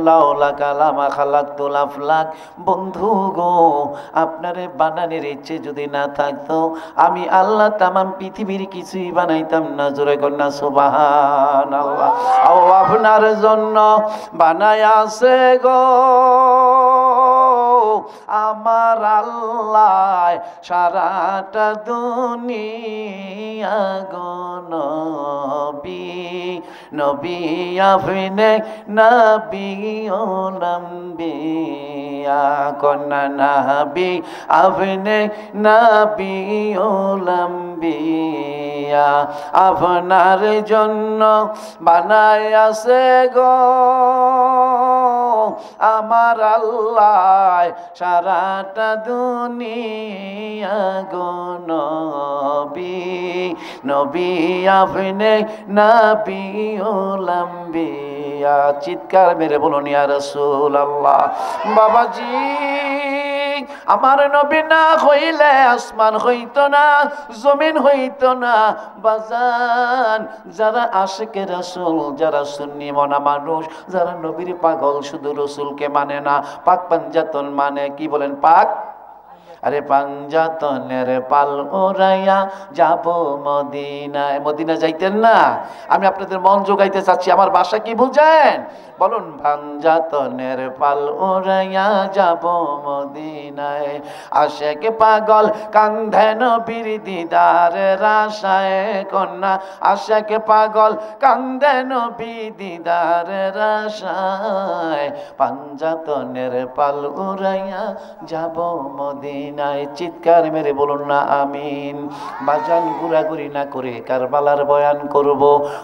লাউলা কালামা খালাকতুল আফলাক। বন্ধু গো, আপনারে বানানোর ইচ্ছে যদি না থাকতো আমি আল্লাহ তামাম পৃথিবীর কিছুই বানাইতাম না। জোরে কন্যা সুবহানাল্লাহ। ও আপনার জন্য বানায়াছে গো আমার আল্লাহ সারাটা দুনিয়া গো নবী নবী আপনি নবী ওলাম্বিয়া কন্যা নবী আপনি নবী ওলাম্বিয়া। আপনার জন্য বানায়াছে গো আমার আল্লাহ সারাটা দুনিয়া গো নবী নবী আপনি নবী ওলাম্বিয়া। চিৎকার মেরে বলুন ইয়া রাসূলুল্লাহ। বাবাজি, আমার নবী না হইলে আসমান হইতো না, জমিন হইতো না। বাজান, যারা আশিকে রাসূল, যারা সুন্নি মনা মানুষ, যারা নবীর পাগল, শুধু রসুলকে মানে না, পাক পাঞ্জাতন মানে। কি বলেন? পাক, আরে পাঞ্জাতনের পাল ওরাইয়া যাব মদিনায়। মদিনা যাইতেন না? আমি আপনাদের মন জোগাইতে চাচ্ছি। আমার ভাষা কি বুঝেন? বলুন, পাঞ্জাতনের পাল ওরাইয়া যাব মদিনায়। আশেক পাগল কান্ধে নবীর দিদারের আশায় কন্যা। আশেক পাগল কান্ধে নবী দিদারের আশায়। পাঞ্জাতনের পাল উড়াইয়া যাব মদিনায়। চিৎকার মেরে বলুন না আমিন। বাজান, ঘুরাঘুরি না করে কারবালার বয়ান করব।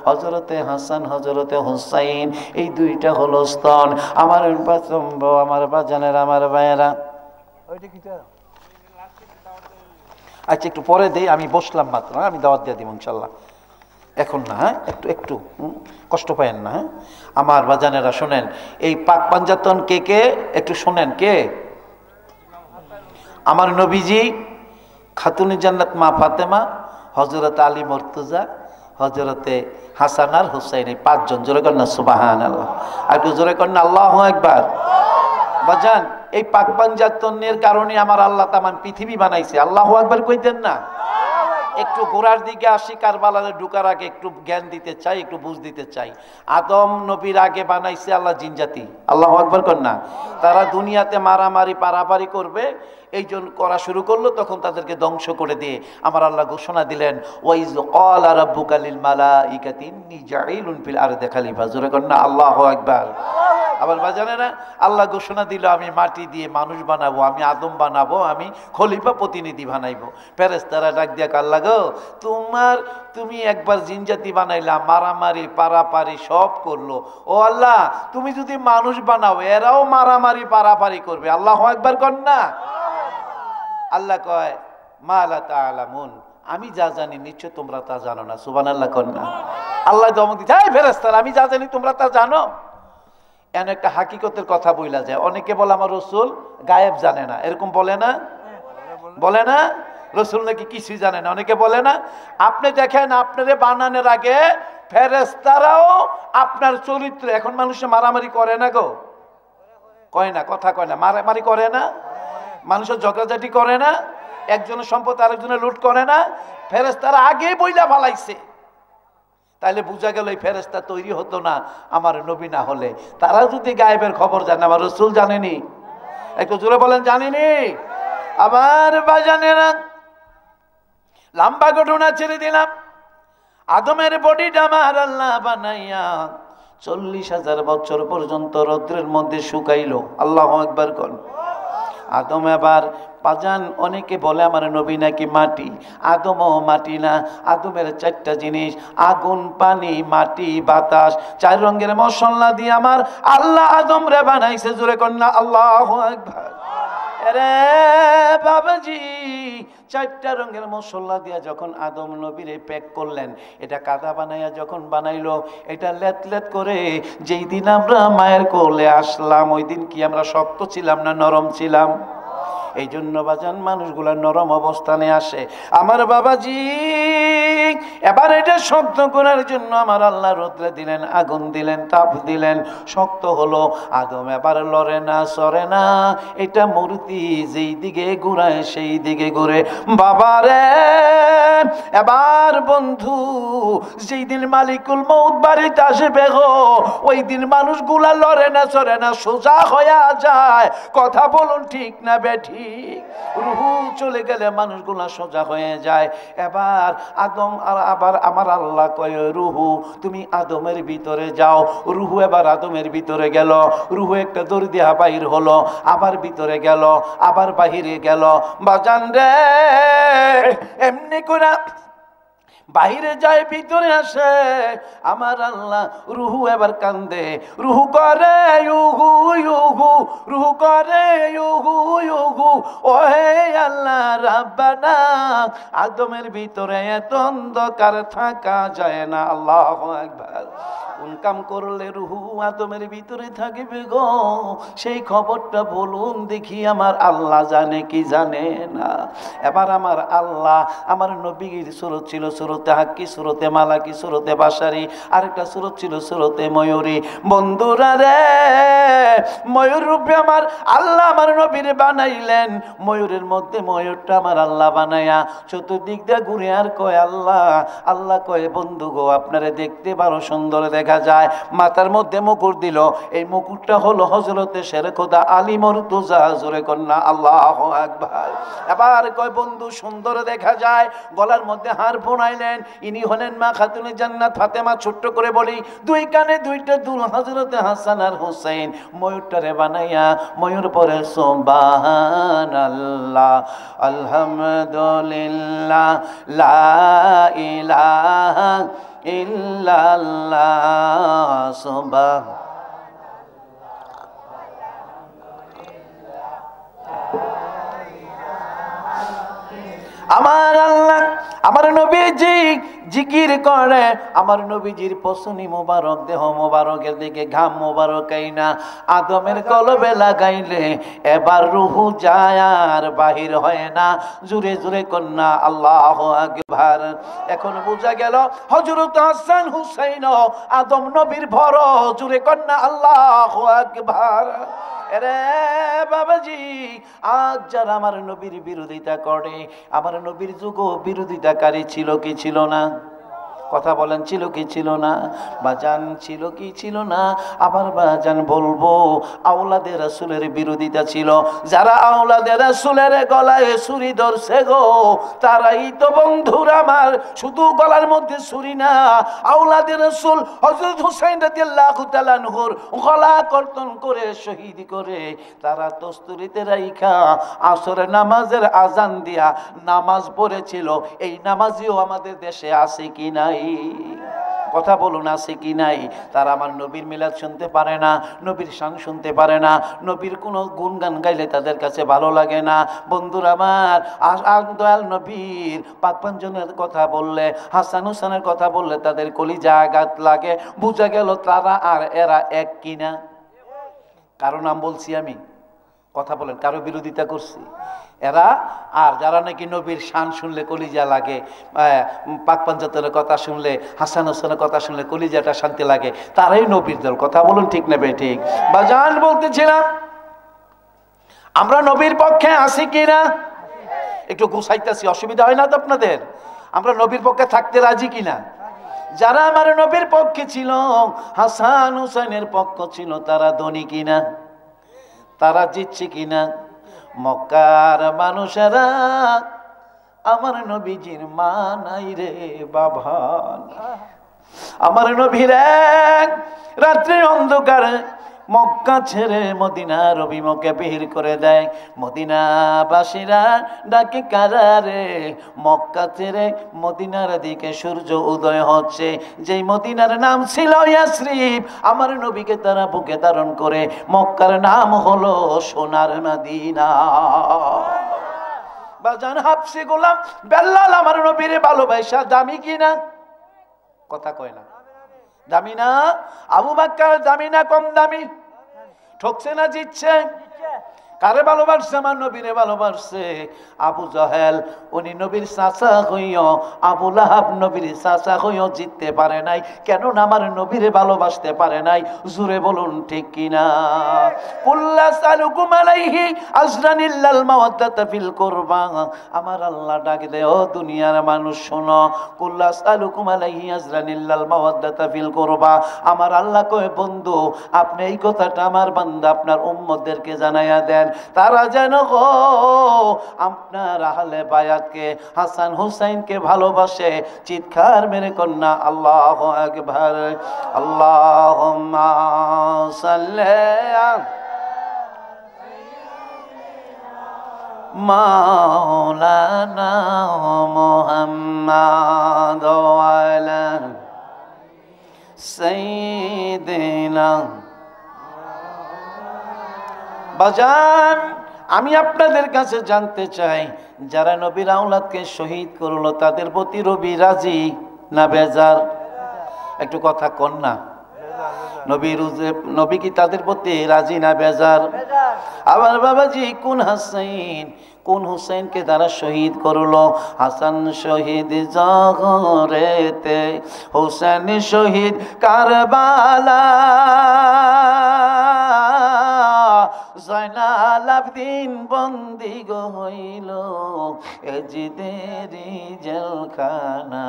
হযরতে হাসান, হযরতে হুসাইন, এই দুইটা হলো স্তন। আমার আমার বাজানের, আমার ভাইয়েরা, আচ্ছা একটু পরে দেই, আমি বসলাম মাত্র, আমি দাওয়াত দিয়ে দিব ইনশাল্লাহ, এখন না। হ্যাঁ, একটু একটু কষ্ট পায়েন না। হ্যাঁ, আমার বাজানেরা শোনেন, এই পাক পাঞ্জাতন কে কে একটু শোনেন। কে? আমার নবীজি, খাতুনে জান্নাত মা ফাতেমা, হযরত আলী মুর্তজা, হযরতে হাসান আর হুসাইন, এই পাঁচজন। জোরে করেন না সুবহানাল্লাহ। আর একটু জোরে করেন না আল্লাহু আকবার। বাজান, এই পাক পাঞ্জাতনের কারণে আমার আল্লাহ তামাম পৃথিবী বানাইছে। আল্লাহু আকবার কইতেন না? একটু গোড়ার দিকে আসি, কারবালারে ঢুকার আগে একটু জ্ঞান দিতে চাই, একটু বুঝ দিতে চাই। আদম নবীর আগে বানাইছে আল্লাহ জিনজাতি। আল্লাহু আকবার কর না। তারা দুনিয়াতে মারামারি পারাপারি করবে, এই জন্য করা শুরু করলো, তখন তাদেরকে ধ্বংস করে দিয়ে আমার আল্লাহ ঘোষণা দিলেন, ওয়াইজ ক্বালা রাব্বুকা লিল মালাইকাতি ইন্নী জাঈলুন ফিল আরদি খলিফা। জোরে কর না আল্লাহু আকবার। আবার বাজানেরা, আল্লাহ ঘোষণা দিল, আমি মাটি দিয়ে মানুষ বানাবো, আমি আদম বানাবো, আমি খলিফা প্রতিনিধি বানাইবো। ফেরেশতারা ডাক দিয়া আল্লাহ গো, তুমি একবার জিনজাতি বানাইলা, মারামারি পারাপারি সব করলো। ও আল্লাহ, তুমি যদি মানুষ বানাও, এরাও মারামারি পারাপারি করবে। আল্লাহু আকবার কর না। আল্লাহ কয়, মা লা তা'লামুন, আমি যা জানি নিশ্চয় তোমরা তা জানো না। সুবহানাল্লাহ কর না। আল্লাহ দমক দিচ্ছে, এই ফেরেশতারা, আমি যা জানি তোমরা তা জানো। এন একটা হাকিকতের কথা বইলা যায়। অনেকে বলে আমার রসুল গায়েব জানে না, এরকম বলে না? বলে না? রসুল নাকি কিছুই জানে না, অনেকে বলে না? আপনি দেখেন, আপনারে বানানোর আগে ফেরেশতারাও আপনার চরিত্র, এখন মানুষে মারামারি করে না গো, কয় না, কথা কয় না, মারামারি করে না, মানুষের ঝগড়াঝাটি করে না, একজনের সম্পদ আরেকজনের লুট করে না, ফেরেশতারা আগে বইলা ফালাইছে। তাইলে বুঝা গেল এই ফেরেশতা তৈরি হতো না আমার নবী না হলে। তারা যদি গায়েবের খবর জানে, আমার রসুল জানেনি? একটু জোরে বলেন, জানেনি? আমার বাজানেরা, লম্বা ঘটনা ছেড়ে দিলাম। আদমের বডিটা আমার আল্লাহ বানাইয়া 40,000 বছর পর্যন্ত রৌদ্রের মধ্যে শুকাইলো। আল্লাহু আকবার কোন। আদম এবার বাজান, অনেকে বলে আমার নবী নাকি মাটি। আদমও মাটি না। আদমের 4টা জিনিস, আগুন, পানি, মাটি, বাতাস, 4 রঙের মশলা দিয়ে আমার আল্লাহ আদম রে বানাইছে। জোরে কন্যা আল্লাহু আকবার। আরে বাবাজি, 4টা রঙের মশলা দিয়া যখন আদম নবীরে প্যাক করলেন, এটা কাদা বানাইয়া যখন বানাইলো, এটা লেত লেত করে যেই দিন আমরা মায়ের কোলে আসলাম, ওই দিন কি আমরা শক্ত ছিলাম না নরম ছিলাম? এই জন্য বাজান, মানুষগুলা নরম অবস্থানে আসে। আমার বাবাজি, এবার এটা শক্ত করার জন্য আমার আল্লাহ রৌদ্রে দিলেন, আগুন দিলেন, তাপ দিলেন, শক্ত হলো। আদম এবার লড়ে না, সরে না। এটা মূর্তি, যেই দিকে ঘুরায় সেই দিকে ঘুরে। বাবারে এবার বন্ধু, যেই দিন মালিকুল মউত বাড়িতে আসবে গো, ওই দিন মানুষগুলা লড়ে না, সরে না, সোজা হয়ে যায়। কথা বলুন ঠিক না বেঠিক? রুহু চলে গেলে মানুষগুলা সোজা হয়ে যায়। এবার আদম আর আবার আমার আল্লাহ কয়, রুহু তুমি আদমের ভিতরে যাও। রুহু এবার আদমের ভিতরে গেল। রুহু একটা দৌড় দিয়া বাহির হলো, আবার ভিতরে গেল, আবার বাহিরে গেল। বাজান রে, এমনি করে বাহিরে যায়, ভিতরে আসে। আমার আল্লাহ রুহু এবার কান্দে, রুহু করে ইউহু ইউহু, রুহু করে ইউহু ইউহু। ও হে আল্লাহ রাব্বানা, আদমের ভিতরে এত অন্ধকার থাকা যায় না। আল্লাহু আকবার। কোন কাম করলে রুহু আদমের ভিতরে থাকবে গো, সেই খবরটা বলুন দেখি। আমার আল্লাহ জানে কি জানে না? এবার আমার আল্লাহ, আমার নবীর সুরত ছিল সুরতে হাক্কি, সুরতে মালাকি, সুরতে বাসারি, আরেকটা সুরত ছিল সুরতে ময়ূরী। বন্ধুরা রে, ময়ূর রূপে আমার আল্লাহ আমার নবীর বানাইলেন। ময়ূরের মধ্যে ময়ূরটা আমার আল্লাহ বানাইয়া চতুর্দিক দিয়ে ঘুরে আর কয় আল্লাহ, আল্লাহ কয় বন্ধু গো, আপনারে দেখতে বড় সুন্দর দেখা যায়। মাথার মধ্যে মুকুট দিল, এই মুকুটটা হলো হযরতে শের খোদা আলী মুর্তজা। জোরে কন্যা আল্লাহু আকবার। এবার কয় বন্ধু সুন্দর দেখা যায়। গলার মধ্যে হার বোনাইলেন, ইনি হলেন মা খাতুনে জান্নাত ফাতেমা। ছোট্ট করে বলি, দুই কানে দুইটা দুল, হযরতে হাসান আর হুসাইন। ময়ূরটারে বানাইয়া ময়ূর পরে সুবহানাল্লাহ, আলহামদুলিল্লাহ, লা ইলাহা ইল্লাল্লাহ, সুবহান। আমার আল্লাহ আমার নবীজি জিকির করে, আমার নবীজির পশনি মোবারক, দেহ মোবারকের দিকে ঘাম মোবারক আইনা আদমের কলবে লাগাইলে এবার রুহু যায় আর বাহির হয় না। জুরে জুরে কন্যা আল্লাহু আকবার। এখন বোঝা গেল হযরত হাসান হুসাইন আদম নবীর ভর। জুরে কন্যা আল্লাহু আকবার। রে বাবাজি, আজ যারা আমার নবীর বিরোধিতা করে, আমার নবীর যুগ বিরোধিতাকারী ছিল কি ছিল না? কথা বলেন, ছিল কি ছিল না? বাজান ছিল কি ছিল না? আবার বাজান বলবো, আওলাদে রাসূলের বিরোধিতা ছিল। যারা আওলাদে রাসূলের গলায় ছুরি ধরছে গো, তারাই তো বন্ধুরা আমার শুধু গলার মধ্যে ছুরি না, আওলাদে রাসূল হযরত হুসাইন রাদিয়াল্লাহু তাআলা আনহুর গলা কর্তন করে শহীদ করে তারা তস্তুরিতে রাইখা আসরের নামাজের আজান দিয়া নামাজ পড়েছিল। এই নামাজিও আমাদের দেশে আছে কি নাই? কথা বলুন, আছে কি নাই? তারা আমার নবীর মিলাদ শুনতে পারে না, নবীর শান শুনতে পারে না, নবীর কোনো গুণগান গাইলে তাদের কাছে ভালো লাগে না। বন্ধুরা আমার, দয়াল নবীর পাক পাঞ্জনের কথা বললে, হাসান হুসানের কথা বললে তাদের কলিজা আঘাত লাগে। বুঝা গেল তারা আর এরা এক কিনা। কারো নাম বলছি আমি? কথা বলেন, কারো বিরোধিতা করছি? এরা আর যারা নাকি নবীর শান শুনলে কলিজা লাগে, পাক পাঞ্জাতের কথা শুনলে, হাসান হোসেনের কথা শুনলে কলিজাটা শান্তি লাগে, তারাই নবীর দল। কথা বলুন ঠিক না বেঠিক? বাজান বলতেছিলাম, আমরা নবীর পক্ষে আছি কিনা? একটু গুছাইতেছি, অসুবিধা হয় না তো আপনাদের? আমরা নবীর পক্ষে থাকতে রাজি কিনা? যারা আমার নবীর পক্ষে ছিল, হাসান হুসাইনের পক্ষ ছিল, তারা ধনী কিনা? তারা জিতছে কিনা? মক্কার মানুষেরা আমার নবীজির মা নাই রে বাবা। আমার নবীর এক রাত্রে অন্ধকারে মক্কা ছেড়ে মদিনার অভিমুখে বের করে দেয়। মদিনাবাসীরা ডাকে কারারে, মক্কা ছেড়ে মদিনার দিকে সূর্য উদয় হচ্ছে। যেই মদিনার নাম ছিল ইয়াসরিব, আমার নবীকে তারা বুকে ধারণ করে মক্কার নাম হলো সোনার মদিনা। বাজান হাফসি গোলাম বেল্লাল আমার নবীরে ভালোবাসা দামি কিনা? কথা কয় না? দামি না? আবু বকর দামি না কম দামি? ঠকছে না জিতছে? কারে ভালোবাসছে? আমার নবীরে ভালোবাসছে। আবু জাহেল উনি নবীর চাচা হইও, আবু লাহাব নবীর চাচা হইও জিততে পারে নাই। কেন না আমার নবীরে ভালোবাসতে পারে নাই। জুড়ে বলুন ঠিক কিনা? কুল্লা সালুকুম আলাইহি আজরান ইল্লাল মাওয়াদ্দাতা ফিল কুরবা। আমার আল্লাহ ডাক দেয়, ও দুনিয়ার মানুষ শোনো, কুল্লা সালুকুম আলাইহি আজরান ইল্লাল মাওয়াদ্দাতা ফিল কুরবা। আমার আল্লাহ কয়, বন্ধু আপনি এই কথাটা আমার বান্দা আপনার উম্মতদেরকে জানাইয়া দেন, তারা যেন গো আপনার আহলে বায়াতকে, হাসান হুসাইনকে ভালোবাসে। চিৎকার মেরে কন্যা আল্লাহু আকবার। আল্লাহুম্মা সাল্লি মাওলানা মুহাম্মাদ ওয়া আলা সাইয়্যিদিনা। বাজান আমি আপনাদের কাছে জানতে চাই, যারা নবীর আওলাদকে শহীদ করলো তাদের প্রতি রবি রাজি না বেজার? একটু কথা কন না। নবী কি তাদের প্রতি রাজি না বেজার? আবার বাবাজি কোন হাসাইন কোন হুসাইনকে তারা শহীদ করলো? হাসান শহীদ জগরেতে, হুসেন শহীদ কারবালা, জয়নাল আবদিন বন্দি গো হইল এজিদেরি জেলখানা।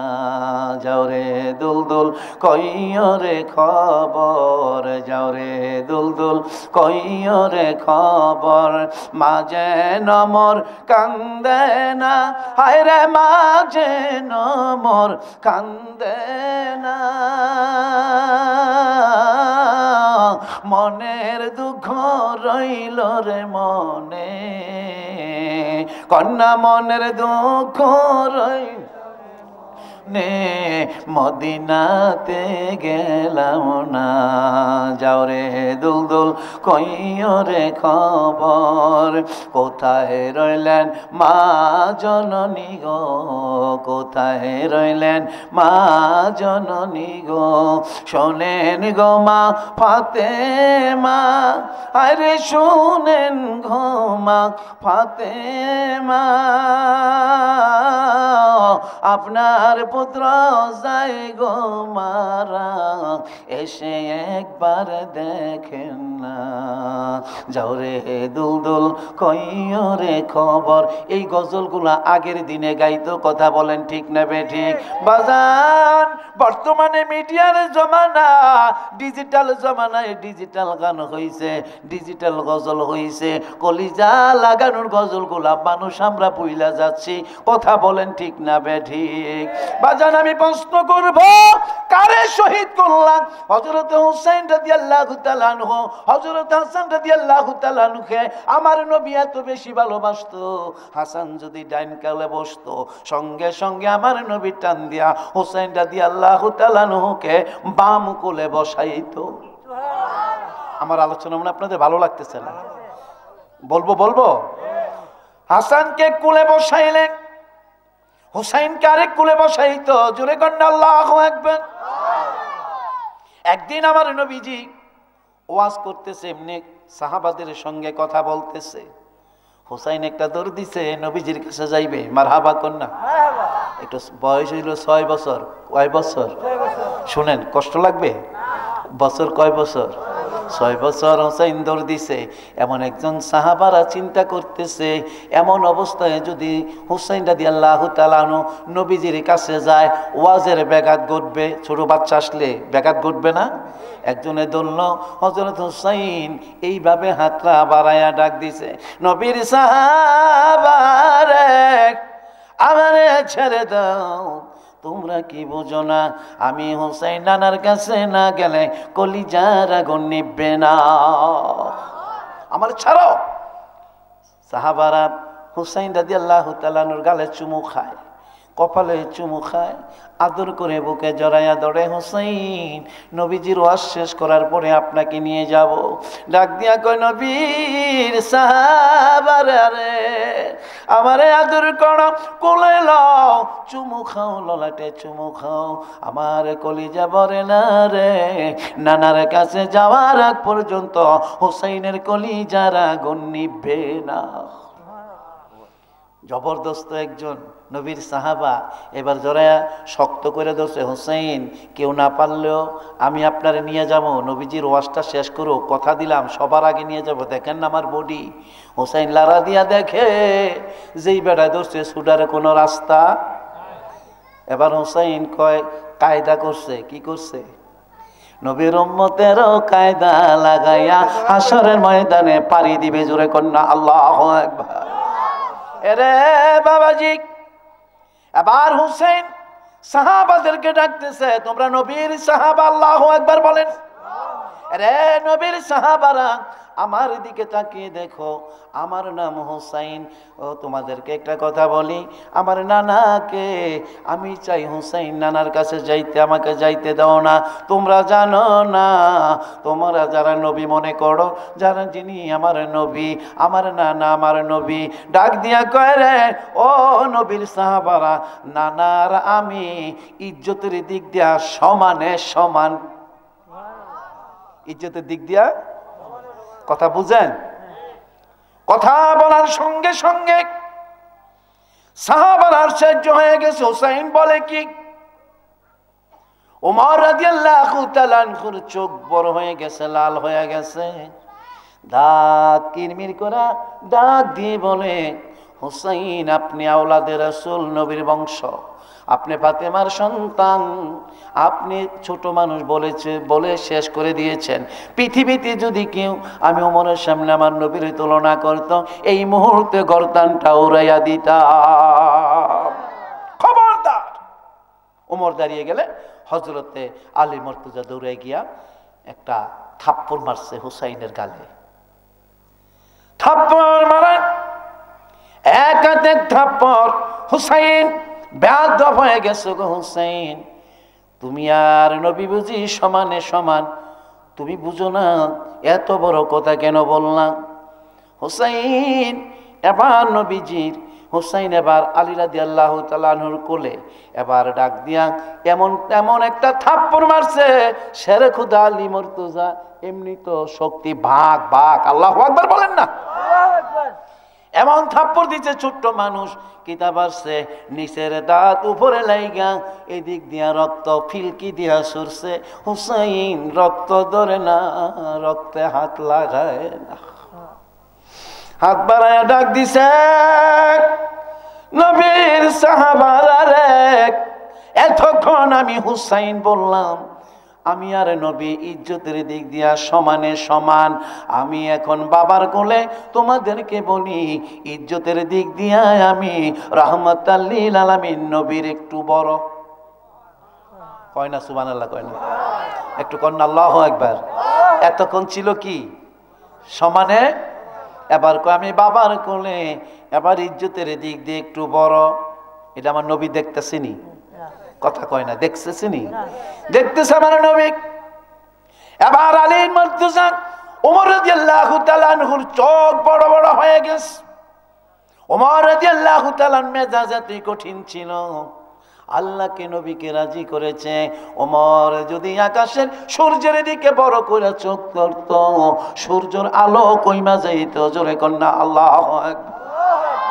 যাও রে দুলদুল কইও রে খবর, যাও রে দুলদুল কইও রে খবর। মাঝে নমর কান্দে না, হায় রে মাঝে নমর কান্দে না। মনের দুঃখ রইল রে মনে, কন্যা মনের দুঃখ রইল নে, মদিনাতে গেলাম না। যাও রে দুলদুল কইও রে খবর, কোথায় রইলেন মা জননী গো, কোথায় রইলেন মা জননী গো। শোনেন গো মা ফাতেমা, আরে শোনেন গো মা ফাতেমা, আপনার পুত্র যাই গো মারা, এসে একবার দেখেন না। যাও রে দুলদুল কইও রে খবর। এই গজলগুলা আগের দিনে গাইতো, কথা বলেন ঠিক না বেঠিক? বাজান বর্তমানে মিডিয়ার জমানা, ডিজিটাল জমানায় ডিজিটাল গান হইছে, ডিজিটাল গজল হইছে। কলিজা লাগানোর গজলগুলা মানুষ আমরা ভুইলা যাচ্ছি, কথা বলেন ঠিক না বেঠিক? বাজান আমি প্রশ্ন করব, কারে শহীদ করলাম? হযরত হুসাইন রাদিয়াল্লাহু তাআলা আনহু, হযরত হাসান রাদিয়াল্লাহু তাআলা আনহুকে আমার নবী এত বেশি ভালোবাসতো। হাসান যদি ডাইন কালে বসতো, সঙ্গে সঙ্গে আমার নবী টান দিয়া হুসাইন রাদিয়াল্লাহু তাআলা আনহুকে বাম কোলে বসাইতো। আমার আলোচনা মনে আপনাদের ভালো লাগতেছে না? বলবো হাসানকে কোলে বসাইলেন, হুসাইনকে আরেক কোলে বসাইতো। জোরে কন্যা আল্লাহু আকবার। একদিন আমার নবীজি ওয়াজ করতেছে, এমনি সাহাবাদের সঙ্গে কথা বলতেছে। হুসাইন একটা দৌড় দিছে, নবীজির কাছে যাইবে। মারহাবা কন্যা। একটু বয়স হইল 6 বছর। কয় বছর? শুনেন, কষ্ট লাগবে। বছর কয় বছর? 6 বছর হুসাইন দৌড় দিছে। এমন একজন সাহাবারা চিন্তা করতেছে, এমন অবস্থায় যদি হুসাইন রাদিয়াল্লাহু তাআলা আনহু নবীজির কাছে যায়, ওয়াজের ব্যাঘাত ঘটবে। ছোট বাচ্চা আসলে ব্যাঘাত ঘটবে না? একজনে ধরল হযরত হুসাইন, এইভাবে হাতটা বাড়াইয়া ডাক দিছে, নবীর সাহাবারে আমারে ছেড়ে দাও। তোমরা কি বোঝো না, আমি হুসাইন নানার কাছে না গেলে কলিজার আগুন নিভবে না, আমার ছাড়ো। সাহাবারা হুসাইন রাদিয়াল্লাহু তাআলা আনহুর গালে চুমু খায়। কপালে চুমু খায়, আদর করে বুকে জড়াইয়া ধরে, হুসাইন নবীজির ওয়াজ শেষ করার পরে আপনাকে নিয়ে যাব। ডাক দিয়া কয়, নবীর সাহাবারা রে, আমারে আদর করো, কোলে লও, চুমু খাও, ললাটে চুমু খাও, আমার কলিজা ভরে না রে। নানার কাছে যাওয়ার আগ পর্যন্ত হুসাইনের কলিজার আগুন নিভবে না। জবরদস্ত একজন নবীর সাহাবা এবার জড়ায়া শক্ত করে ধরছে, হুসাইন কেউ না পারলেও আমি আপনারে নিয়ে যাব, নবীজির ওয়াজটা শেষ করো, কথা দিলাম সবার আগে নিয়ে যাব, দেখেন না আমার বডি। হুসাইন লারা দিয়া দেখে যেই বেড়ায় ধরছে সুডারে কোনো রাস্তা। এবার হুসাইন কয়, কায়দা করছে। কি করছে? নবীর উম্মতেরও কায়দা লাগাইয়া হাসরের ময়দানে পাড়ি দিবে। জোরে কন্যা আল্লাহু আকবার। এরে বাবাজি, এবার হুসেন সাহাবাদেরকে ডাকতেছে, তোমরা নবীর সাহাবা, আল্লাহু আকবার বলেন। রে নবীর সাহাবারা, আমার দিকে তাকিয়ে দেখো, আমার নাম হুসাইন। ও তোমাদেরকে একটা কথা বলি, আমার নানাকে আমি চাই হুসাইন নানার কাছে যাইতে, আমাকে যাইতে দাও না। তোমরা জানো না, তোমরা যারা নবী মনে করো, যারা যিনি আমার নবী, আমার নানা আমার নবী। ডাক দিয়া কয়, রে ও নবীর সাহাবারা, নানার আমি ইজ্জতের দিক দিয়া সমানে সমান। ইজ্জতের দিক দিয়া কথা বুঝেন? কথা বলার সঙ্গে সঙ্গে সাহাবারা আশ্চর্য হয়ে গেছে। হুসাইন বলে কি? ওমর রাদিয়াল্লাহু তাআলা আনহুর চোখ বড় হয়ে গেছে, লাল হয়ে গেছে, দাঁত কিরমির করা ডাক দিয়ে বলে, হুসাইন আপনি আওলাদে রাসূল, নবীর বংশ, আপনি ফাতেমার সন্তান, আপনি ছোট মানুষ বলে শেষ করে দিয়েছেন। পৃথিবীতে যদি কেউ আমি ওমরের সামনে আমার নবীর তুলনা করত, এই মুহূর্তে গর্দানটা উড়াইয়া দিতাম। খবরদার! ওমর দাঁড়িয়ে গেলে হযরতে আলী মুর্তজা দৌড়ে গিয়া একটা থাপ্পড় মারছে হুসাইনের গালে। থাপ্পড় মারেন, এক হাতে থাপ্পড়। হুসাইন বেয়াদব হয়ে গেছো গো হুসাইন, তুমি আর নবী বুঝি সমানে সমান, তুমি বুঝো না এত বড় কথা কেন বললাম? হুসাইন এবার নবীজির, হুসাইন এবার আলী রাদিয়াল্লাহু তাআলা আনহুর কোলে এবার ডাক দিয়া এমন একটা থাপ্পড় মারছে, শেরে খুদা আলী মুর্তজা এমনি তো শক্তি ভাগ ভাগ, আল্লাহু আকবার বলেন না। এমন থাপ্পড় দিচ্ছে ছোট্ট মানুষ, কিতাব আসছে নিচের দাঁত উপরে লাইগা, এদিক দিয়া রক্ত ফিলকি দিয়া সরছে। হুসাইন রক্ত ধরে না, রক্তে হাত লাগায় না, হাত বাড়ায় ডাক দিছে, নবীর সাহাবারা রে, এতক্ষণ আমি হুসাইন বললাম, আমি আর নবী ইজ্জতের দিক দিয়া সমানে সমান। আমি এখন বাবার কোলে তোমাদেরকে বলি, ইজ্জতের দিক দিয়া আমি রাহমাতাল লিল আলামিন, নবীর একটু বড়। কয় না সুবহানাল্লাহ? কয় না? একটু কন না আল্লাহু আকবার। এতক্ষণ ছিল কি সমানে, এবার কয় আমি বাবার কোলে, এবার ইজ্জতের দিক দিয়ে একটু বড়। এটা আমার নবী দেখতেছিনি? কথা কয় না, দেখতেছিনি? দেখতেছে আমার নবী। এবার আলী মুর্তজা ওমর রাদিয়াল্লাহু তাআলা আনহুর চোখ বড় বড় হয়ে গেছে। ওমর রাদিয়াল্লাহু তাআলা মেজাজ এতই কঠিন ছিল, আল্লাহকে নবীকে রাজি করেছে। ওমর যদি আকাশের সূর্যের দিকে বড় করে চোখ করত, সূর্যের আলো কইমা যাইত। জোরে কন্যা আল্লাহু আকবার।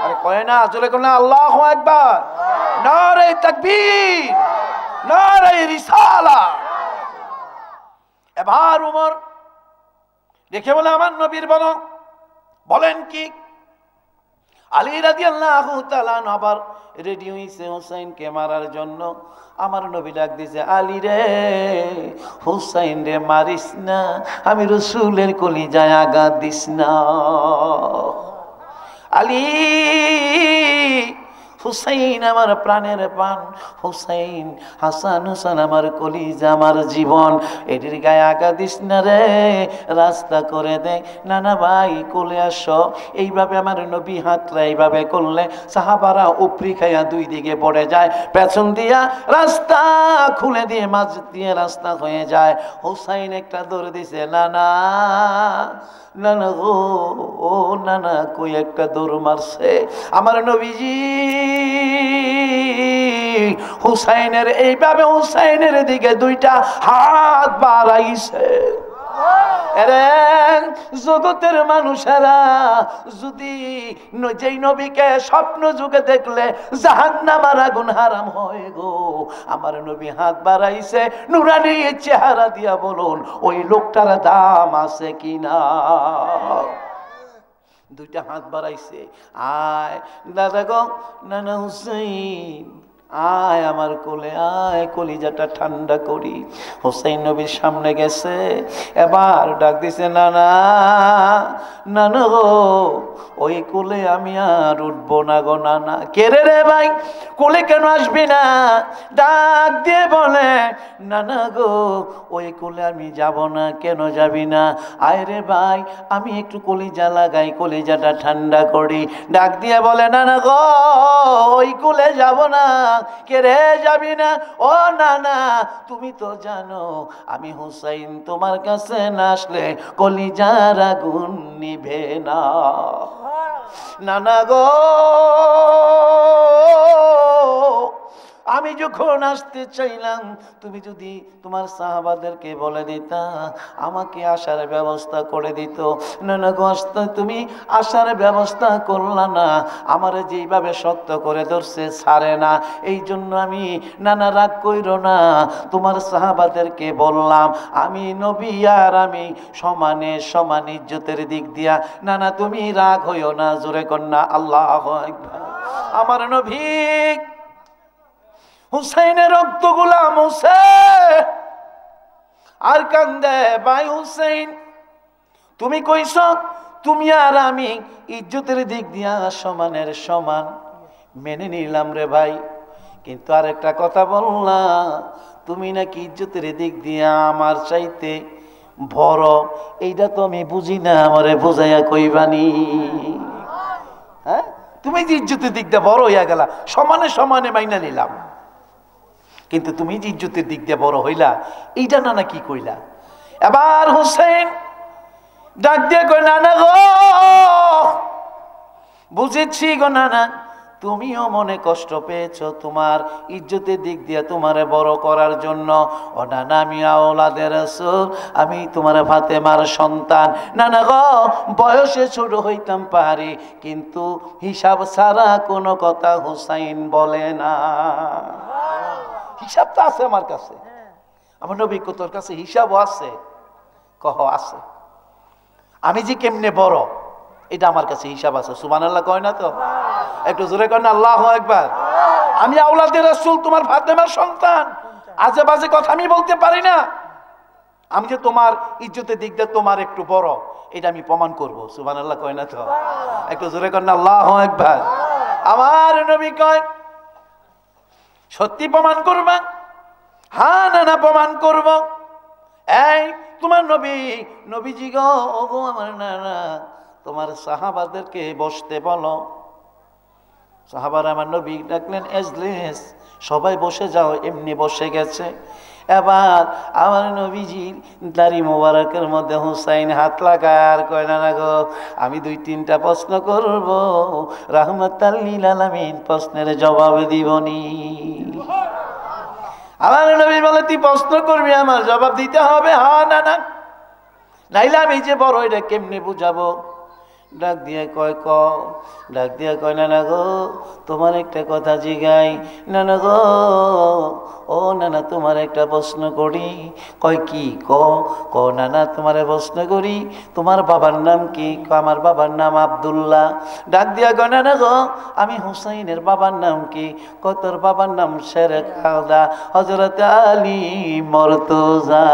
আরে কয় না, জোরে কন্যা আল্লাহু আকবার। নারে তাকবীর, নারে রিসালাত। এবার ওমর দেখে বলে, আমার নবীর বড়। বলেন কি? আলী রাদিয়াল্লাহু তাআলা আবার রেডি হইছে হুসাইনকে মারার জন্য। আমার নবী ডাক দিছে, আলী রে, হুসাইন রে মারিস না, আমি রাসূলের কলিজায় আঘাত দিস না। আলী হুসাইন আমার প্রাণের প্রাণ, হুসাইন হাসান হুসান আমার কলিজা আমার জীবন, এটির গায়ে আগা দিস না রে, রাস্তা করে দে। না না ভাই কোলে আসো। এইভাবে আমার নবী হাতরা এইভাবে করলে সাহাবারা উপরি খাইয়া দুই দিকে পড়ে যায়, পেছন দিয়া রাস্তা খুলে দিয়ে মাঝ দিয়ে রাস্তা হয়ে যায়। হুসাইন একটা দৌড় দিছে, না না না না গো, ও না না, কই একটা দৌড় মারছে আমার নবীজি। হুসাইনের এইভাবে হুসাইনের দিকে দুইটা হাত বাড়াইছে। এরে জগতের মানুষেরা, যদি যেই নবীকে স্বপ্ন যুগে দেখলে জাহান্নামের আগুন হারাম হয় গো, আমার নবী হাত বাড়াইছে, নুরানি চেহারা দিয়া বলুন ওই লোকটার দাম আছে কিনা। দুইটা হাত বাড়াইছে, আয় দাদা গো, নানা হুসাইন আয় আমার কোলে আয়, কলিজাটা ঠান্ডা করি। হুসাইন নবীর সামনে গেছে, এবার ডাক দিছে, নানা নানা গো, ওই কোলে আমি আর উঠবো না গো নানা। কে রে রে ভাই, কোলে কেন আসবি না? ডাক দিয়ে বলে, নানা গো ওই কোলে আমি যাব না। কেন যাবি না? আয় রে ভাই, আমি একটু কলিজা লাগাই, কলিজাটা ঠান্ডা করি। ডাক দিয়ে বলে, নানা গো ওই কোলে যাব না। কে রে যাবি না? ও নানা তুমি তো জানো আমি হুসাইন, তোমার কাছে না আসলে কলিজার আগুন নিভে না। নানা গো আমি যখন আসতে চাইলাম, তুমি যদি তোমার সাহাবাদেরকে বলে দিতা আমাকে আসার ব্যবস্থা করে দিত। নানা গো আসতে তুমি আসার ব্যবস্থা করলা না, আমার যেইভাবে শক্ত করে ধরছে ছাড়ে না, এই জন্য আমি নানা রাগ কইরো না, তোমার সাহাবাদেরকে বললাম আমি নবী আর আমি সমানে সমান ইজ্জতের দিক দিয়া। নানা তুমি রাগ হইও না, জোরে কন্যা আল্লাহু আকবার। আমার নবী হুসাইনের রক্তগুলা মুছে আর কান্দে, ভাই হুসাইন তুমি কইছ তুমি আর আমি ইজ্জতের দিক দিয়া সমানের সমান, মেনে নিলাম রে ভাই, কিন্তু আর একটা কথা বললাম, তুমি নাকি ইজ্জতের দিক দিয়া আমার চাইতে বড়, এইটা তো আমি বুঝি না, আমারে বুঝাইয়া কইবানি। হ্যাঁ তুমি যে ইজ্জতের দিক দিয়ে বড় হইয়া গেলা, সমানে সমানে মাইনা নিলাম, কিন্তু তুমি যে ইজ্জতের দিক দিয়ে বড় হইলা এইটা নানা কি কইলা। এবার হুসাইন ডাক দিয়ে কই, নানা গো বুঝেছি গো নানা, তুমিও মনে কষ্ট পেয়েছো তোমার ইজ্জতের দিক দিয়ে তোমারে বড় করার জন্য। ও নানা আমি আওলাদের রাসূল, আমি তোমার ফাতেমার সন্তান। নানা গো বয়সে ছোট হইতাম পারি, কিন্তু হিসাব ছাড়া কোনো কথা হুসাইন বলে না। হিসাব তো আছে আমার কাছে, আমার নবী তোর কাছে হিসাবও আছে? কহ আছে। আমি যে কেমনে বড় এটা আমার কাছে হিসাব আছে। সুবহানাল্লাহ কয় না তো? একটু জোরে কয় না আল্লাহু আকবার। আমি আওলাদের রাসূল, তোমার ফাতেমার সন্তান, আজে বাজে কথা আমি বলতে পারি না। আমি যে তোমার ইজ্জতের দিক দিয়ে তোমার একটু বড় এটা আমি প্রমাণ করব। সুবহানাল্লাহ কয় না তো? একটু জোরে কয় না আল্লাহু আকবার। আমার নবী কয় সত্যি প্রমাণ করবা? হ্যাঁ না না প্রমাণ করব। এই তোমার নবীজি গো, ওগো আমার নানা, তোমার সাহাবাদেরকে বসতে বলো। সাহাবারা আমার নবী ডাকলেন, এজলিস, সবাই বসে যাও। এমনি বসে গেছে। এবার আমার নবীজির দাড়ি মোবারকের মধ্যে হুসাইন হাত লাগায় আর কয়, না গো আমি 2-3টা প্রশ্ন করব, রাহমাতাল লিল আলামিন প্রশ্নের জবাব দিবনি। আমার নবী বলে, তুই প্রশ্ন করবি, আমার জবাব দিতে হবে। হ্যাঁ না না, নাইলে আমি যে বড় এটা কেমনে বুঝাবো? ডাক দিয়ে কয় ডাক দিয়ে কয়, নানা গো তোমার একটা কথা জিগাই। নানা গো, ও নানা তোমার একটা প্রশ্ন করি। কয় কি? ক নানা তোমার প্রশ্ন করি, তোমার বাবার নাম কি? আমার বাবার নাম আব্দুল্লাহ। ডাক দিয়া কয়, নানা গো আমি হুসাইনের বাবার নাম কি? তোর বাবার নাম শেরে খাওদা হযরত আলী মর্তুজা।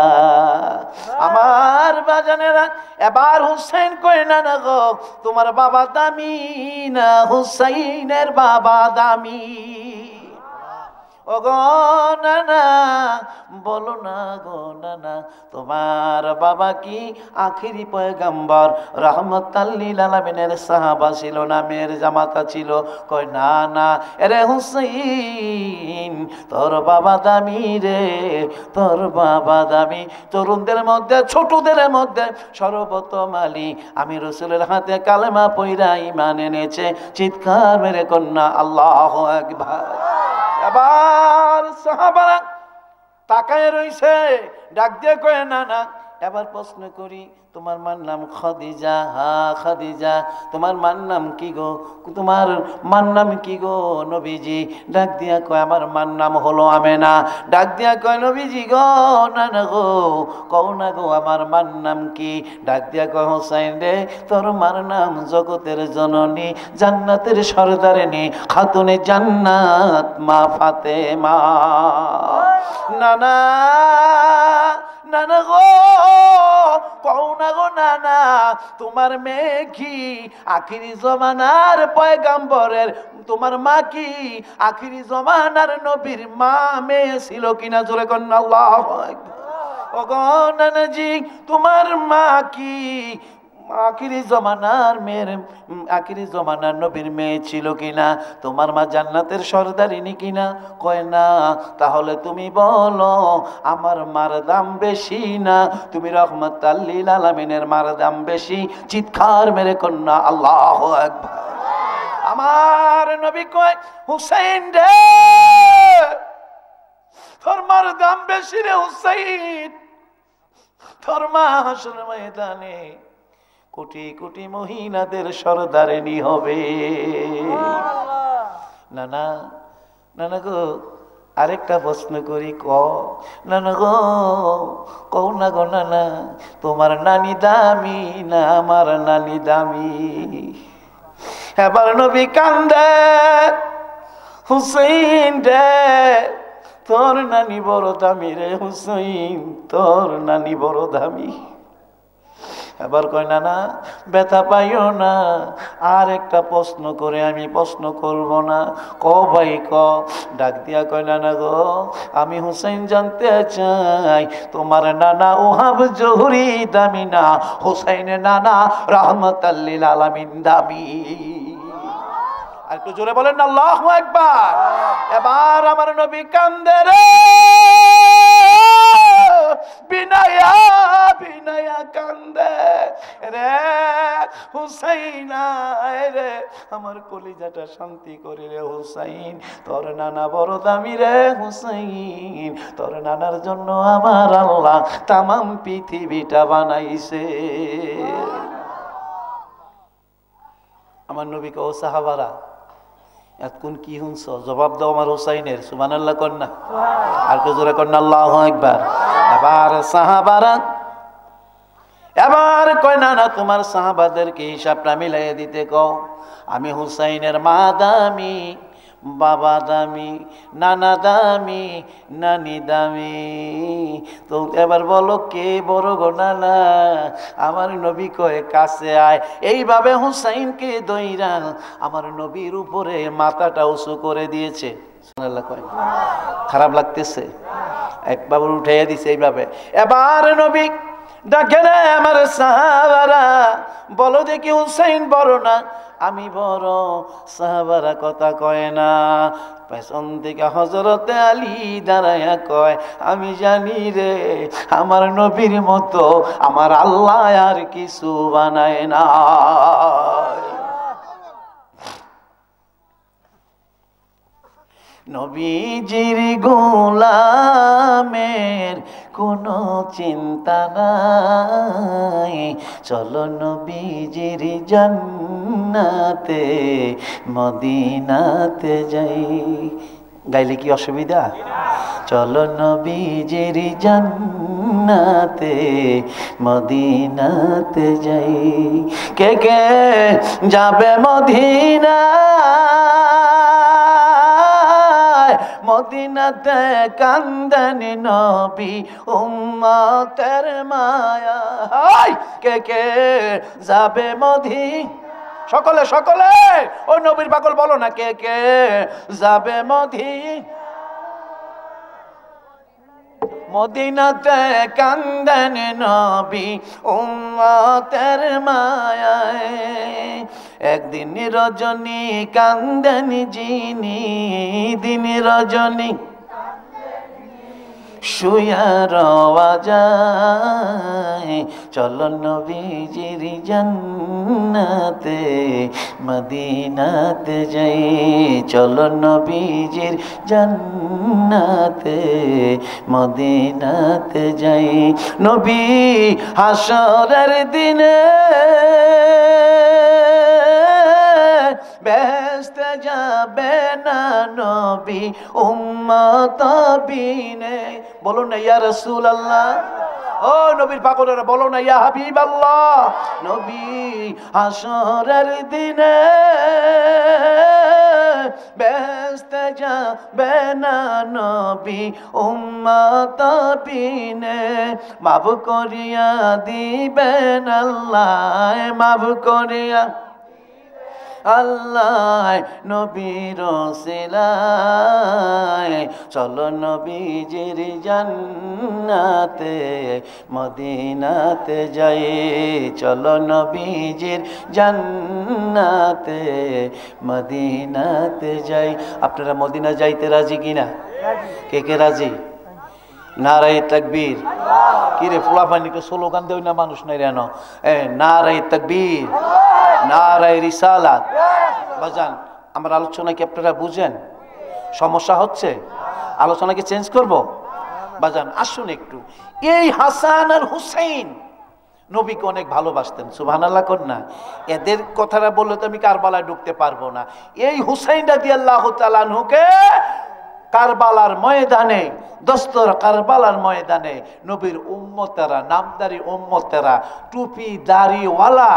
আমার বাজানেরা, এবার হুসাইন কয়, নানা গো তোমার বাবা দামি না হুসাইনের বাবা দামি? ও গো নানা বলো না গো নানা, তোমার বাবা কি আখিরি পয়গম্বর রহমতুল লিল আলামিনের সাহাবা ছিল না মেয়ের জামাতা ছিল? কয় না না, এরে হুসাইন তোর বাবা দামি রে, তোর বাবা দামি। তরুণদের মধ্যে ছোটদের মধ্যে সর্বপ্রথম আলী আমি রাসূলের হাতে কালেমা পয়রা ঈমান এনেছে। চিৎকার মেরে কন্যা আল্লাহু আকবার। এবার সাহাবারা তাকায় রইছে, ডাক দিয়ে কয় না না। এবার প্রশ্ন করি, তোমার মার নাম খাদিজা? হ্যাঁ খাদিজা। তোমার মার নাম কি গো? তোমার মার নাম কি গো নবীজি? ডাক দিয়া কয় আমার মার নাম হলো আমেনা। ডাক দিয়া কয় নবীজি গো না না গো, কও না গো আমার মার নাম কি? ডাক দিয়া কয় হোসাইন রে, তোর মার নাম জগতের জননী জান্নাতের সরদারিনী খাতুনে জান্নাত মা ফাতেমা। নানা নানা গো, কও না গো নানা, তোমার মেয়ে কি আখিরি জমানার পয়গাম্বরের, তোমার মা কি আখিরি জমানার নবীর মা মেয়ে ছিল কিনা? জোরে কন্যা আল্লাহু আকবার। ও গো নানাজি, তোমার মা কি আখিরি জমানার নবীর মেয়ে ছিল কিনা? তোমার মা জান্নাতের সরদারিনী কিনা? কয় না। তাহলে তুমি বলো আমার মার দাম বেশি না তুমি রহমতুল লিল আলামিনের মার দাম বেশি? চিৎকার মেরে কন্যা আল্লাহু আকবার। আমার নবী কয় হুসাইন রে, তোর মার দাম বেশি রে হুসাইন। তোর মা হাসরের ময়দানে কোটি কোটি মহিলাদের সরদারিনী হবে। নানা নানা গো, আরেকটা প্রশ্ন করি, নানা গো কও না গো নানা, তোমার নানি দামি না আমার নানি দামি? এবার নবী কান্দে, হুসাইন রে তোর নানি বড় দামি রে হুসাইন, তোর নানি বড় দামি। এবার কয় না না ব্যথা পাইও না, আর একটা প্রশ্ন করে আমি প্রশ্ন করব না। ক ভাই ক। ডাক দিয়া কয় নানা গো, আমি হুসাইন জানতে চাই তোমার নানা ওহাব জহুরি দামি না হুসাইনের নানা রহমতুল লিল আলামিন দামি? আর একটু জোরে বলেন না আল্লাহু আকবার। এবার আমার নবী কান্দে রে, বিনায়া বিনায়া কান্দে রে, হুসাইনা রে আমার কলিজাটা শান্তি করে রে হুসাইন, তোর নানা বড় দামি রে হুসাইন, তোর নানার জন্য আমার আল্লাহ তামাম পৃথিবীটা বানাইছে। আমার নবীকে ও সাহাবারা এতক্ষণ কি শুনছ? জবাব দাও আমার হুসাইনের। সুবহানাল্লাহ কন্যা আর কেউ জোরে কন্যা আল্লাহু আকবার। এবার সাহাবারা এবার কয় না না তোমার সাহাবাদেরকে হিসাবটা মিলাইয়া দিতে কও। আমি হুসাইনের মা দামি, বাবা দামি, নানা দামি, নানি দামি। তো এবার বলো কে বড় গো নানা? আমার নবী কয়ে কাছে আয়। এইভাবে হুসাইনকে দইরা আমার নবীর উপরে মাথাটা উঁচু করে দিয়েছে। খারাপ লাগতেছে? একবার উঠাইয়া দিছে এইভাবে। এবার নবী ডাকে রে আমার সাহাবারা, বলো দেখি হুসাইন বড় না আমি বড়? সাহাবারা কথা কয় না। পেছন থেকে হযরতে আলী দাঁড়াইয়া কয়, আমি জানি রে আমার নবীর মতো আমার আল্লাহ আর কিছু বানায় না। নবীজির গোলামের কোনো চিন্তা নাই, চলো নবীজির জান্নাতে মদিনাতে যাই। গাইলে কি অসুবিধা? চলো নবীজির জান্নাতে মদিনাতে যাই। কে কে যাবে মদিনা? মদিনাতে কান্দেন নবী উম্মতের মায়া। হাই কে কে যাবে সকলে সকলে ও নবীর পাগল বলো না, কে কে যাবে মদিনাতে কান্দেন নবী উম্মতের মায়ায়। একদিন রজনী কান্দেন যিনি, দিন রজনী শুয়া রওয়া যায়। চলো নবীজির জান্নাতে মদিনাতে যাই, চলো নবীজির জান্নাতে মদিনাতে যাই। নবী হাসরের দিনে বেহেশতে যাবে না নবী উম্মত বিনে। বলুন না ইয়া রাসূলুল্লাহ, ও নবীর পাগলেরা বলো না ইয়া হাবিবাল্লাহ। নবী হাসরের দিনে বেহেশতে যাবে না নবী উম্মত বিনে। মাফ করিয়া দিবেন আল্লাহ, মাফ করিয়া আল্লাহ নবীর ওসিলায়। চলো নবীজির জান্নাতে মদিনাতে যাই, চলো নবীজির জান্নাতে মদিনাতে যাই। আপনারা মদিনা যাইতে রাজি কিনা? কে কে রাজি? নারায়ে তাকবীর। কিরে ফুলাফানিকে স্লোগান দেয় না মানুষ নাই রেন? নারায়ে তাকবীর, নারায়ে রিসালাত। বাজান আমার আলোচনা কি আপনারা বুঝেন? সমস্যা হচ্ছে? আলোচনাকে চেঞ্জ করব? বাজান আসুন একটু। এই হাসান আর হুসাইন নবীকে অনেক ভালোবাসতেন, সুবহানাল্লাহ কর না। এদের কথাটা বললে তো আমি কারবালায় ঢুকতে পারবো না। এই হুসাইন রাদিয়াল্লাহু তাআলা আনহুকে কারবালার ময়দানে, দস্তর কারবালার ময়দানে নবীর উম্মতেরা, নামদারি উম্মতেরা, টুপি দাড়িওয়ালা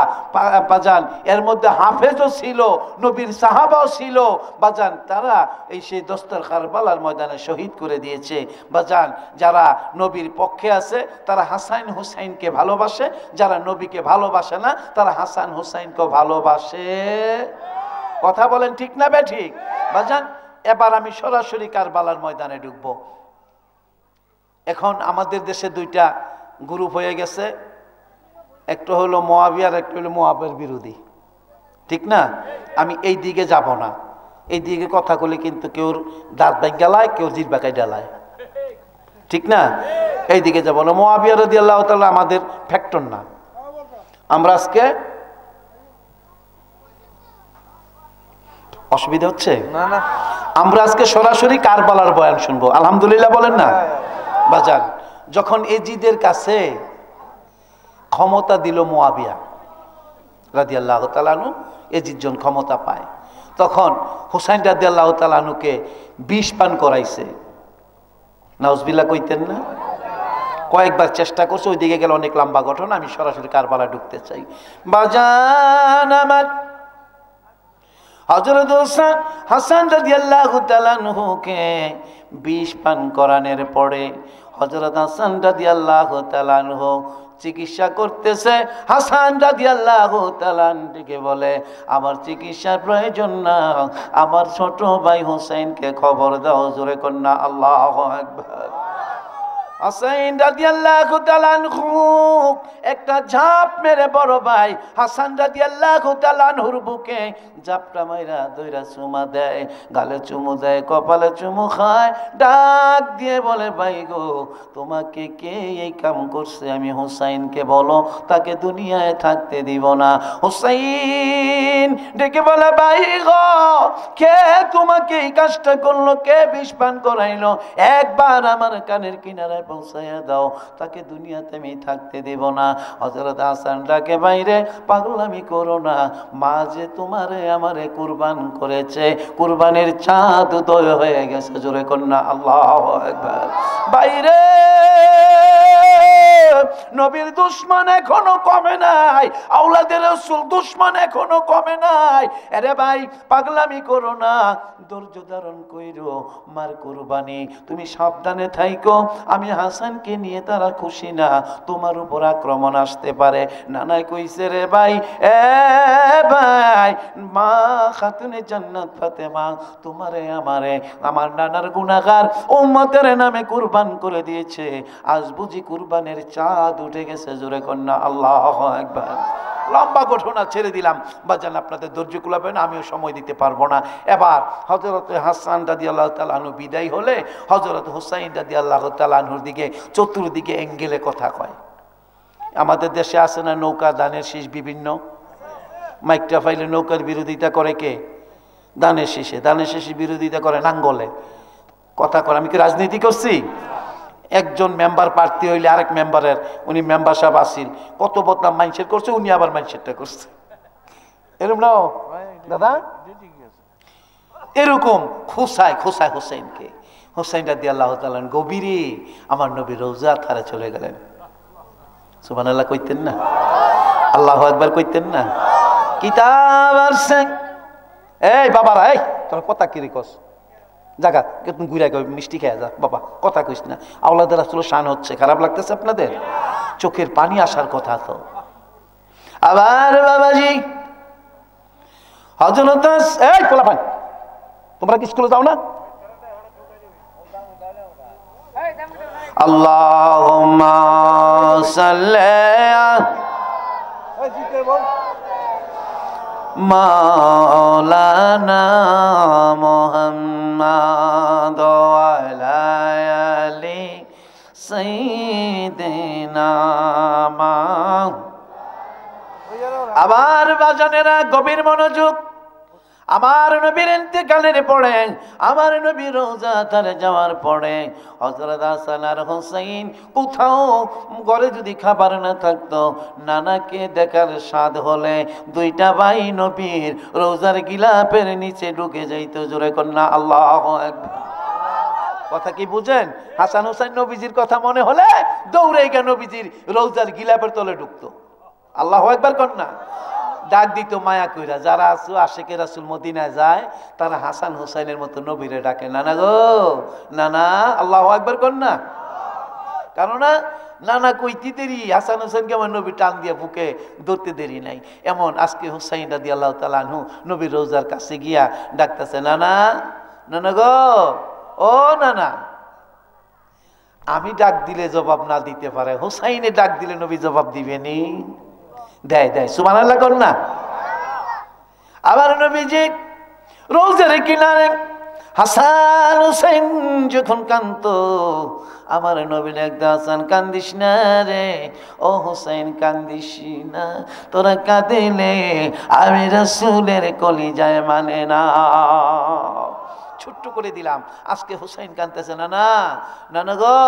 বাজান, এর মধ্যে হাফেজও ছিল, নবীর সাহাবাও ছিল বাজান। তারা এই সেই দস্তর কারবালার ময়দানে শহীদ করে দিয়েছে বাজান। যারা নবীর পক্ষে আছে তারা হাসান হুসাইনকে ভালোবাসে, যারা নবীকে ভালোবাসে না তারা হাসান হুসাইনকে ভালোবাসে। কথা বলেন ঠিক না বেঠিক বাজান? এবার আমি সরাসরি কারবালার ময়দানে ঢুকবো। এখন আমাদের দেশে দুইটা গ্রুপ হয়ে গেছে, একটা হলো মুআবিয়ার, একটা হলো মুআবিয়ার বিরোধী, ঠিক না? আমি এই দিকে যাব না, এই দিকে কথা বলে কিন্তু কেউ দাঁত ভাঙ গেলায়, কেউ জিহ্বাকায় ডালায়, ঠিক না? এই দিকে যাব না। মুআবিয়া রাদিয়াল্লাহু তাআলা আমাদের ফ্যাক্টর না। আমরা আজকে অসুবিধা হচ্ছে না, না আমরা আজকে সরাসরি কারবালার বয়ান শুনবো। আলহামদুলিল্লাহ বলেন না বাজান। যখন এজিদের কাছে ক্ষমতা দিল মুআবিয়া রাদিয়াল্লাহু তাআলা আনহু, এজিদ জন ক্ষমতা পায়, তখন হুসাইন রাদিয়াল্লাহু তাআলা আনহুকে বিষ পান করাইছে। নাউজুবিল্লাহ কইতেন না? কয়েকবার চেষ্টা করছে, ওইদিকে গেলে অনেক লম্বা ঘটনা, আমি সরাসরি কারবালা ঢুকতে চাই। বাজান আমার হযরত হাসান রাদিয়াল্লাহু তাআলা আনহুকে বিষ পান করানোর পরে হযরত হাসান রাদিয়াল্লাহু তাআলা আনহু চিকিৎসা করতেছে। হাসান রাদিয়াল্লাহু তাআলা আনহুকে বলে, আমার চিকিৎসার প্রয়োজন না, আমার ছোট ভাই হোসেনকে খবর দাও। জোরে কন্যা আল্লাহু আকবার। হাসান রাদিয়াল্লাহু তাআলা আনহু একটা ঝাঁপ মেরে বড় ভাই হাসান রাদিয়াল্লাহু তাআলা আনহুর বুকে ঝাপটা মাইরা দইরা চুমা দেয়, গালে চুমু দেয়, কপালে চুমু খায়, ডাক দিয়ে বলে, ভাই গো তোমাকে কে এই কাম করছে? আমি হুসাইনকে বলো, তাকে দুনিয়ায় থাকতে দিব না। হুসাইন ডেকে বলে, ভাই গো কে তোমাকে এই কাজটা করলো? কে বিষ পান করাইলো? একবার আমার কানের কিনারায় পৌঁছাইয়া দাও, তাকে দুনিয়াতে আমি থাকতে দেব না। হযরত হাসান ডাকে, বাইরে পাগলামি করো না, মা যে তোমারে আমারে কুরবান করেছে, কুরবানির চাঁদ উদয় হয়ে গেছে। জোরে কন্যা আল্লাহু আকবার। বাইরে নবীর দুশমন এখনো কমে নাই, আওলাদের রাসূল দুশমন এখনো কমে নাই। আরে ভাই পাগলামি করো না, ধৈর্য ধারণ কইরো, মার কুরবানি তুমি সাবধানে থাইকো। আমি হাসানকে নিয়ে তারা খুশি না, তোমার উপর আক্রমণ আসতে পারে। নানাই কইছে রে ভাই, এ ভাই মা খাতুনে জান্নাত ফাতেমা তোমারে আমারে আমার নানার গুনাহগার উম্মতের নামে কুরবান করে দিয়েছে, আজ বুঝি কুরবানের চাঁদ উঠে গেছে। জোরে কন্যা আল্লাহু আকবার। লম্বা ঘটনা ছেড়ে দিলাম বাজান, আপনাদের ধৈর্য কুলাবে না, আমিও সময় দিতে পারবো না। এবার হযরত হাসান রাদিয়াল্লাহু তাআলা আনহু বিদায় হলে হযরত হুসাইন রাদিয়াল্লাহু তাআলা আনহুর দিকে চতুর্দিকে অ্যাঙ্গেলে কথা কয়। আমাদের দেশে আছে না নৌকা দানের শীষ, বিভিন্ন মাইকটা ফাইলে নৌকার বিরোধিতা করে কে? দানের শীষে। দানের শীষের বিরোধিতা করে নাঙ্গলে কথা করে। আমি কি রাজনীতি করছি? একজন মেম্বার প্রার্থী হইলে আরেক মেম্বারের, উনি মেম্বার সাহেব আসিল, কত বদনাম মানুষের করছে, উনি আবার মানুষেরটা করছে। এরকম না দাদা? এরকম খোসায় খোসায় হোসেনকে, হোসেন রাদিয়াল্লাহু তাআলা গভীরে আমার নবী রওজা ধারে চলে গেলেন। সুবহানাল্লাহ কইতেন না? আল্লাহু আকবার কইতেন না? কিতাব আছে। এই বাবারা, এই তোর কথা কি রেখস? জাগা তুমি ঘুরে গিয়ে মিষ্টি খেয়ে যা বাবা, কথা কইস না। আওলাদের আসলে শান হচ্ছে, খারাপ লাগতেছে আপনাদের? চোখের পানি আসার কথা তো। আবার বাবাজি হযরত এই পোলাপান, তোমরা কি স্কুলে যাও না? আল্লাহুম্মা সাল্লি মাওলানা মুহাম্মাদ ওয়া আলা আলি সাইয়্যিদিনা। আবার বাজানেরা গভীর মনোযোগ। আমার নবীর ইন্তেকালের পরে, আমার নবীর রওজা ধারে যাওয়ার পরে হযরত হাসান আর হুসাইন কোথাও ঘরে যদি খাবার না থাকতো, নানাকে দেখার স্বাদ হলে দুইটা ভাই নবীর রওজার গিলাপের নিচে ঢুকে যাইতো। জোরে কন্যা আল্লাহু আকবার। কথা কি বুঝেন? হাসান হুসাইন নবীজির কথা মনে হলে দৌড়ে গিয়ে নবীজির রওজার গিলাপের তলে ঢুকতো। আল্লাহু আকবার কন্যা। ডাক দিত মায়া কইরা। যারা আছো আশিকে রাসূল মদিনায় যায়, তারা হাসান হুসাইনের মতো নবীরে ডাকে, নানা গো নানা। আল্লাহু আকবার কন্যা। কেননা নানা কইতে দেরি, হাসান হুসাইনকে আমার নবী টান দিয়ে বুকে ধরতে দেরি নাই। এমন আজকে হুসাইন রাদিয়াল্লাহু তাআলা আনহু নবীর রওজার কাছে গিয়া ডাকতেছে, নানা নানা গো, ও নানা। আমি ডাক দিলে জবাব না দিতে পারে, হুসাইনে ডাক দিলে নবী জবাব দিবেনি? দেয় দেয়। সুবহানাল্লাহ কর না। আবার নবীজি রওজার কিনারে হাসান হুসাইন যখন কাঁদতো, আমার নবী ডাকতে, হাসান কান্দিস না রে, ও হুসাইন কান্দিস না, তোরা কাঁদিলে আমি রাসূলের কলিজায় মানে না। ছোট্ট করে দিলাম। আজকে হুসাইন কাঁদতেছে, নানা নানা গো,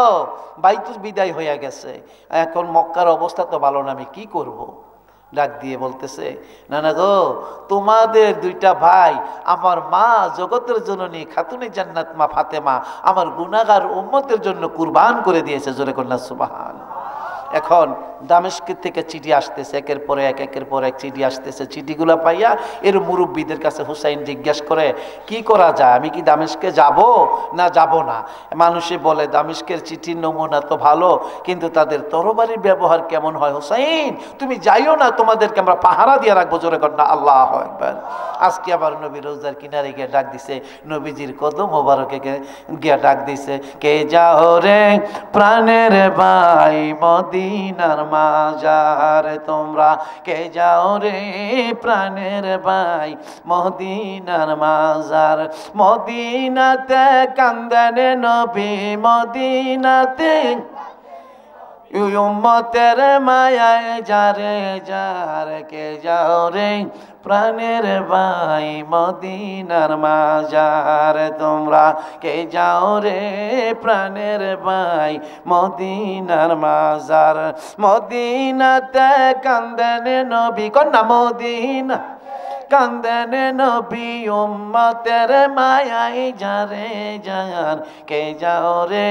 বাইতুল বিদায় হয়ে গেছে, এখন মক্কার অবস্থা তো ভালো না, আমি কি করব? ডাক দিয়ে বলতেছে, নানা গো, তোমাদের দুইটা ভাই আমার মা জগতের জননী খাতুনে জান্নাত মা ফাতেমা আমার গুনাহগার উম্মতের জন্য কুরবান করে দিয়েছে। জোরে কন্যা সুবহানাল্লাহ। এখন দামেস্কের থেকে চিঠি আসতেছে, একের পর এক একের পর এক চিঠি আসতেছে। চিঠিগুলো পাইয়া এর মুরব্বীদের কাছে হুসাইন জিজ্ঞেস করে, কি করা যায়? আমি কি দামেস্কে যাব না যাব না? মানুষে বলে দামেস্কের চিঠির নমুনা তো ভালো, কিন্তু তাদের তরবারির ব্যবহার কেমন হয়। হুসাইন তুমি যাইও না, তোমাদেরকে আমরা পাহারা দিয়ে রাখবো। জোরে কন্যা আল্লাহু আকবার। আজকে আবার নবী রওজার কিনারে গিয়ে ডাক দিছে, নবীজির কদম মোবারকে গিয়ে ডাক দিছে, কে যাও রে প্রাণের ভাই মদিনার মাজার তোমরা, কে যাও রে প্রাণের ভাই মদিনার মাজার। মদিনাতে কান্দেন নবী, মদিনাতে উম্মতের মায়ায় যারে যার, কে যাও রে প্রাণের ভাই মদিনার মাজার তোমরা, কে যাও রে প্রাণের ভাই মদিনার মাজার। মদিনাতে কান্দেন নবী, কন্যা মদিনা কান্দেন নবী উম্মতের মায়াই যারে যার কে যাও রে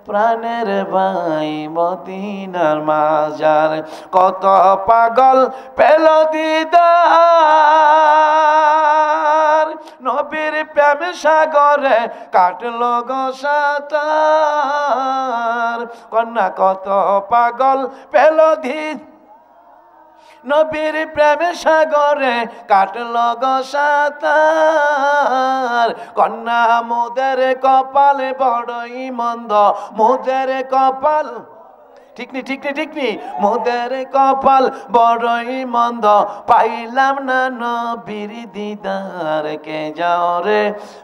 প্রাণের ভাই মদিনার মাজার কত পাগল পেল দিদার নবীর প্রেম সাগরে কাটলো গো সাঁতার কন্যা কত পাগল পেল দিদার নবীর প্রেম সাগরে কাটলো গো সাঁতার কন্যা মোদের কপালে বড়ই মন্দ মোদের কপাল ঠিক নি মোদের কপাল বড়ই মন্দ পাইলাম না নবীর দিদার কে যাও রে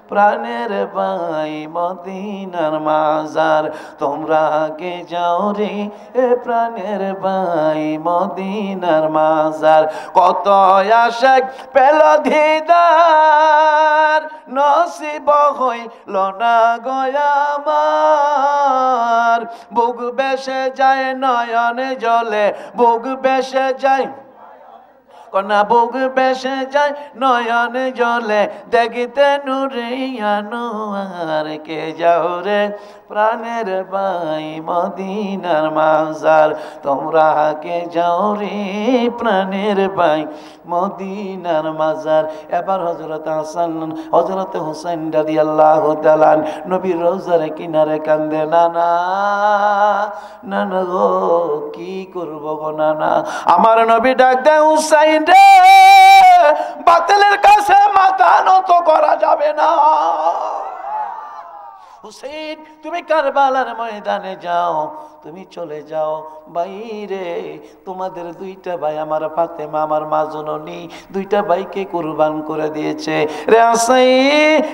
প্রাণের ভাই মদিনার মাজার তোমরা কে যাও রে প্রাণের ভাই মদিনার মাজার কত আশাক পেল দিদার নসিব হইল না গয়ামার বুক বেসে যায় নয়নে জলে বুক বেসে যায় কন্যা বুক বেসে যায় নয়ন জলে দেখিতে নুরিয়ানো আর কে যাও রে প্রাণের ভাই মদিনার মাজার তোমরা কে যাও রে প্রাণের ভাই মদিনার মাজার এবার হযরত হাসান হযরত হুসাইন রাদিয়াল্লাহু তাআলা নবীর রওজার কিনারে কান্দে নানা নানা গো কি করব গো নানা আমার নবী ডাক দেয় হুসাইন রে বাতিলের কাছে মাথা নত করা যাবে না হুসেইন তুমি কারবালার ময়দানে যাও তুমি চলে যাও বাইরে তোমাদের দুইটা ভাই আমার ফাতেমা আমার মা জননী দুইটা ভাইকে কুরবান করে দিয়েছে রে হুসাইন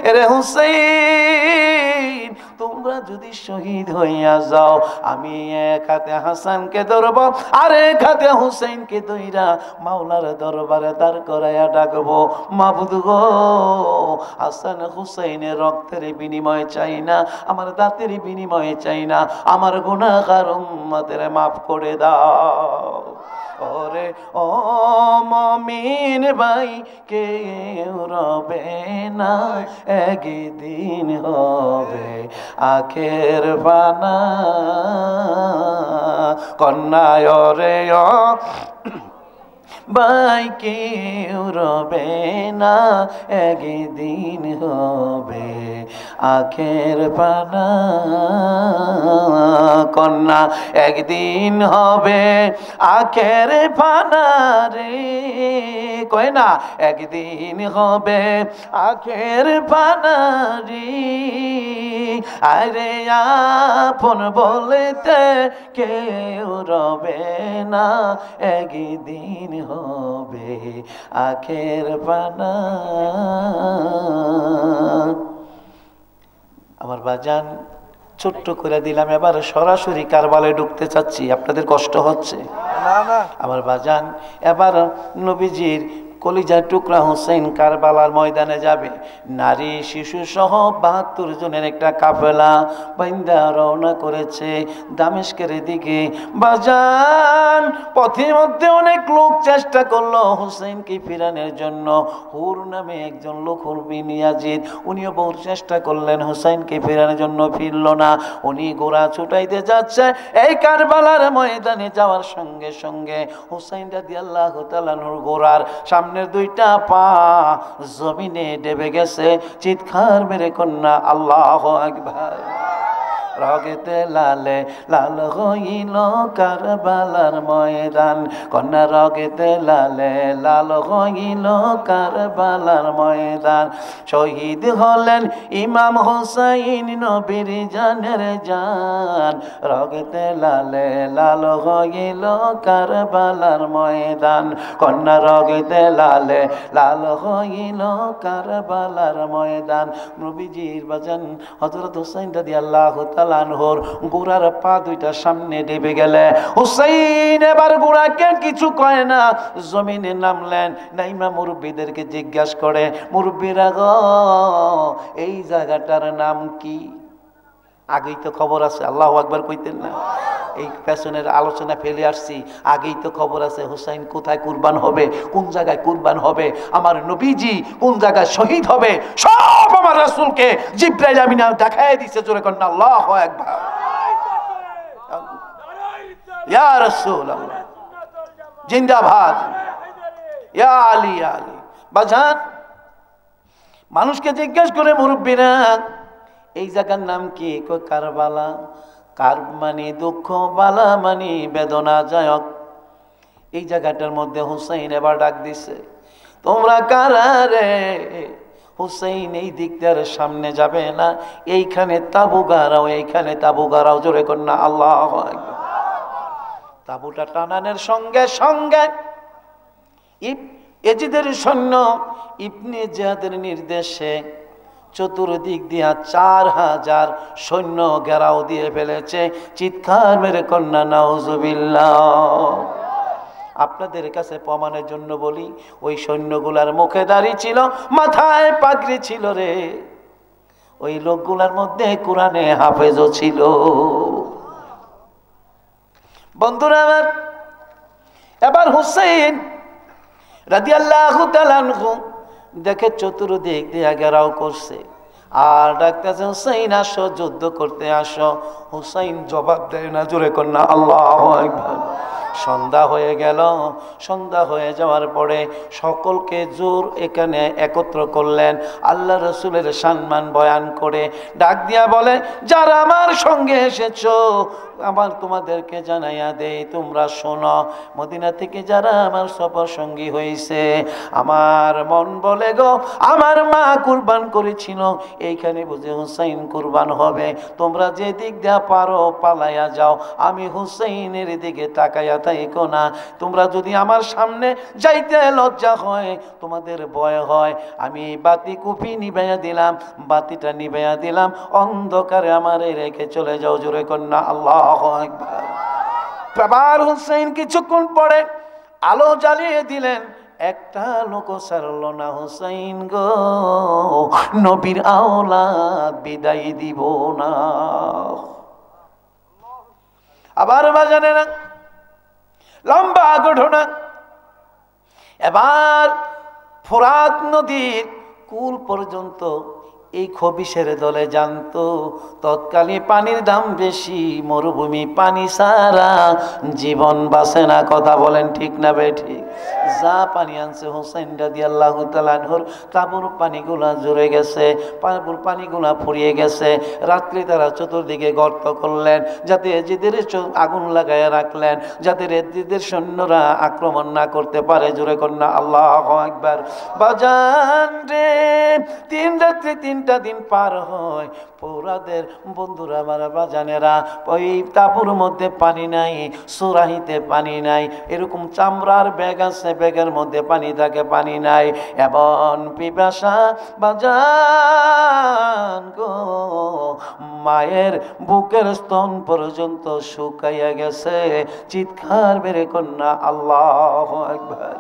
তোমরা যদি শহীদ হইয়া যাও আমি এক হাতে হাসানকে ধরব আর এক হাতে হুসাইনকে ধইরা মাওলার দরবারে দাঁড় করাইয়া ডাকবো মাবুদ গো হাসান হুসাইনের রক্তের বিনিময়ে চাই না আমার দাঁতের বিনিময়ে চাই না আমার গুনাহগার উম্মতের মাফ করে দাও ওরে ও মুমিন ভাই কেউ রবে না একদিন হবে আখের বানা কন্যায় রে ভাই কেউ রবে না একদিন হবে আখের পানা কন্যা একদিন হবে আখের পানা রে কয় না একদিন হবে আখের পানা রে আরে আপন বলতে কেউ রবে না একদিন হবে আখের পানা আমার বাজান ছোট্ট করে দিলাম এবার সরাসরি কারবালায় ঢুকতে চাচ্ছি আপনাদের কষ্ট হচ্ছে আমার বাজান এবার নবীজির কলিজার টুকরা হুসাইন কারবালার ময়দানে যাবে নারী শিশু সহ ৭২ জনের একটা কাফেলা বাইন্দা রওনা করেছে দামেস্কের দিকে বাজান পথের মধ্যে অনেক লোক চেষ্টা করলো হুসাইনকে ফিরানোর জন্য হুর নামে একজন লোক হুর বিন ইয়াজিদ উনিও বহু চেষ্টা করলেন হুসাইনকে ফেরানোর জন্য ফিরল না উনি ঘোড়া ছুটাইতে যাচ্ছে এই কারবালার ময়দানে যাওয়ার সঙ্গে সঙ্গে হুসাইন রাদিয়াল্লাহু তাআলা নূর ঘোড়ার সামনে দুইটা পা জমিনে ডেবে গেছে চিৎকার মেরে কন্যা আল্লাহু আকবার রগেতে লালে লাল হইল কারবালার ময়দান কন্যা রগেতে লালে লাল হইল কারবালার ময়দান শহীদ হলেন ইমাম হুসাইন নবীর জানের জান রগেতে লালে লাল হইল কারবালার ময়দান কন্যা রগেতে লালে লাল হইল কারবালার ময়দান নবীজির বাজান হযরত হুসাইন রাদিয়াল্লাহু তাআলা আনহুর গোড়ার পা দুইটা সামনে ডেবে গেলে হুসাইন এবার গোড়াকে কিছু কয় না জমিনে নামলেন নাইমা মুরব্বীদেরকে জিজ্ঞাসা করে মুরব্বীরা গো এই জায়গাটার নাম কি আগেই তো খবর আছে, আল্লাহু আকবার কইতেন না? এই পেছনের আলোচনা ফেলে আসছি, আগেই তো খবর আছে হুসাইন কোথায় কুরবান হবে, কোন জায়গায় কুরবান হবে, আমার নবীজি কোন জায়গায় শহীদ হবে, সব আমার রাসূলকে জিবরাইল আমিন দেখায় দিয়েছে। জোরে করেন আল্লাহু আকবার। ইয়া রাসূলুল্লাহ জিন্দাবাদ, ইয়া আলী ইয়া আলী। বাজান, মানুষকে জিজ্ঞেস করে মুরব্বীরা এই জায়গার নাম কি? কই কারবালা। কারব মানে দুঃখ, বালা মানে বেদনাদায়ক। এই জায়গাটার মধ্যে হুসাইন এবার ডাক দিছে, তোমরা কারা রে? হুসাইন এই দিকটার সামনে যাবে না, এইখানে তাবু গাড়াও, এইখানে তাবু গাড়াও। জোরে কন্যা আল্লাহু আকবার। তাবুটা টানানোর সঙ্গে সঙ্গে এজিদের সৈন্য ইবনে জিয়াদের নির্দেশে চতুর্দিক দিয়া 4000 সৈন্য ঘেরাও দিয়ে ফেলেছে। চিৎকার মেরে কন্যা নাউজুবিল্লাহ। আপনাদের কাছে প্রমাণের জন্য বলি, ওই সৈন্যগুলার মুখে দাড়ি ছিল, মাথায় পাগড়ি ছিল রে। ওই লোকগুলার মধ্যে কোরআনে হাফেজও ছিল। বন্ধুরা আমার, এবার হুসাইন রাদিয়াল্লাহু তাআলা আনহু দেখে চতুর্দিক দিয়ে ঘেরাও করছে, আর ডাকতেছে হুসাইন আসো, যুদ্ধ করতে আসো। হুসাইন জবাব দেয় না। জোরে কন্যা আল্লাহু আকবার। সন্ধ্যা হয়ে গেল। সন্ধ্যা হয়ে যাওয়ার পরে সকলকে জোর এখানে একত্র করলেন, আল্লাহ রসুলের সম্মান বয়ান করে ডাক দিয়া বলে, যারা আমার সঙ্গে এসেছো আমার তোমাদেরকে জানাইয়া দেই, তোমরা শোনো, মদিনা থেকে যারা আমার সফর সঙ্গী হয়েছে, আমার মন বলে গো আমার মা কুরবান করেছিল, এইখানে বুঝে হুসাইন কুরবান হবে। তোমরা যে দিক দিয়া পারো পালাইয়া যাও, আমি হুসাইনের দিকে তাকাইয়া থাইকো না। তোমরা যদি আমার সামনে যাইতে লজ্জা হয়, তোমাদের ভয় হয়, আমি বাতি কুপি নিভাইয়া দিলাম, বাতিটা নিভাইয়া দিলাম, অন্ধকারে আমারে রেখে চলে যাও। জোরে কন্যা আল্লাহু আকবার। বাবার হুসাইন কিছুক্ষণ পরে আলো জ্বালিয়ে দিলেন, একটা লোক ছাড়ল না। হুসাইন গো, নবীর আওলাদ বিদায় দিব না। আবার বাজানে না, লম্বা ঘটনা। এবার ফোরাত নদীর কুল পর্যন্ত এই খবিসের দলে জানতো তৎকালীন পানির দাম বেশি, মরুভূমি, পানি ছাড়া জীবন বাঁচে না। কথা বলেন ঠিক না বেঠিক? যা পানি আনছে হুসাইন রাদিয়াল্লাহু তাআলা আনহুর তাঁবুর পানিগুলা জুড়ে গেছে, তাঁবুর পানিগুলা ফুরিয়ে গেছে। রাত্রি তারা চতুর্দিকে গর্ত করলেন, যাতে এজিদের আগুন লাগাইয়া রাখলেন, যাতে এজিদের সৈন্যরা আক্রমণ না করতে পারে। জোরে কন্যা আল্লাহু আকবার। বাজান রে, 3 রাত্রি 3টা দিন পার হয়। পৌরাদের বন্ধুরা আমার বাজানেরা, ওই তাঁবুর মধ্যে পানি নাই, সুরাহিতে পানি নাই, এরকম চামড়ার ব্যাগ আছে, ব্যাগের মধ্যে পানি থাকে, পানি নাই। এমন পিপাসা বাজান গো, মায়ের বুকের স্তন পর্যন্ত শুকাইয়া গেছে। চিৎকার বের কন্যা আল্লাহু আকবার।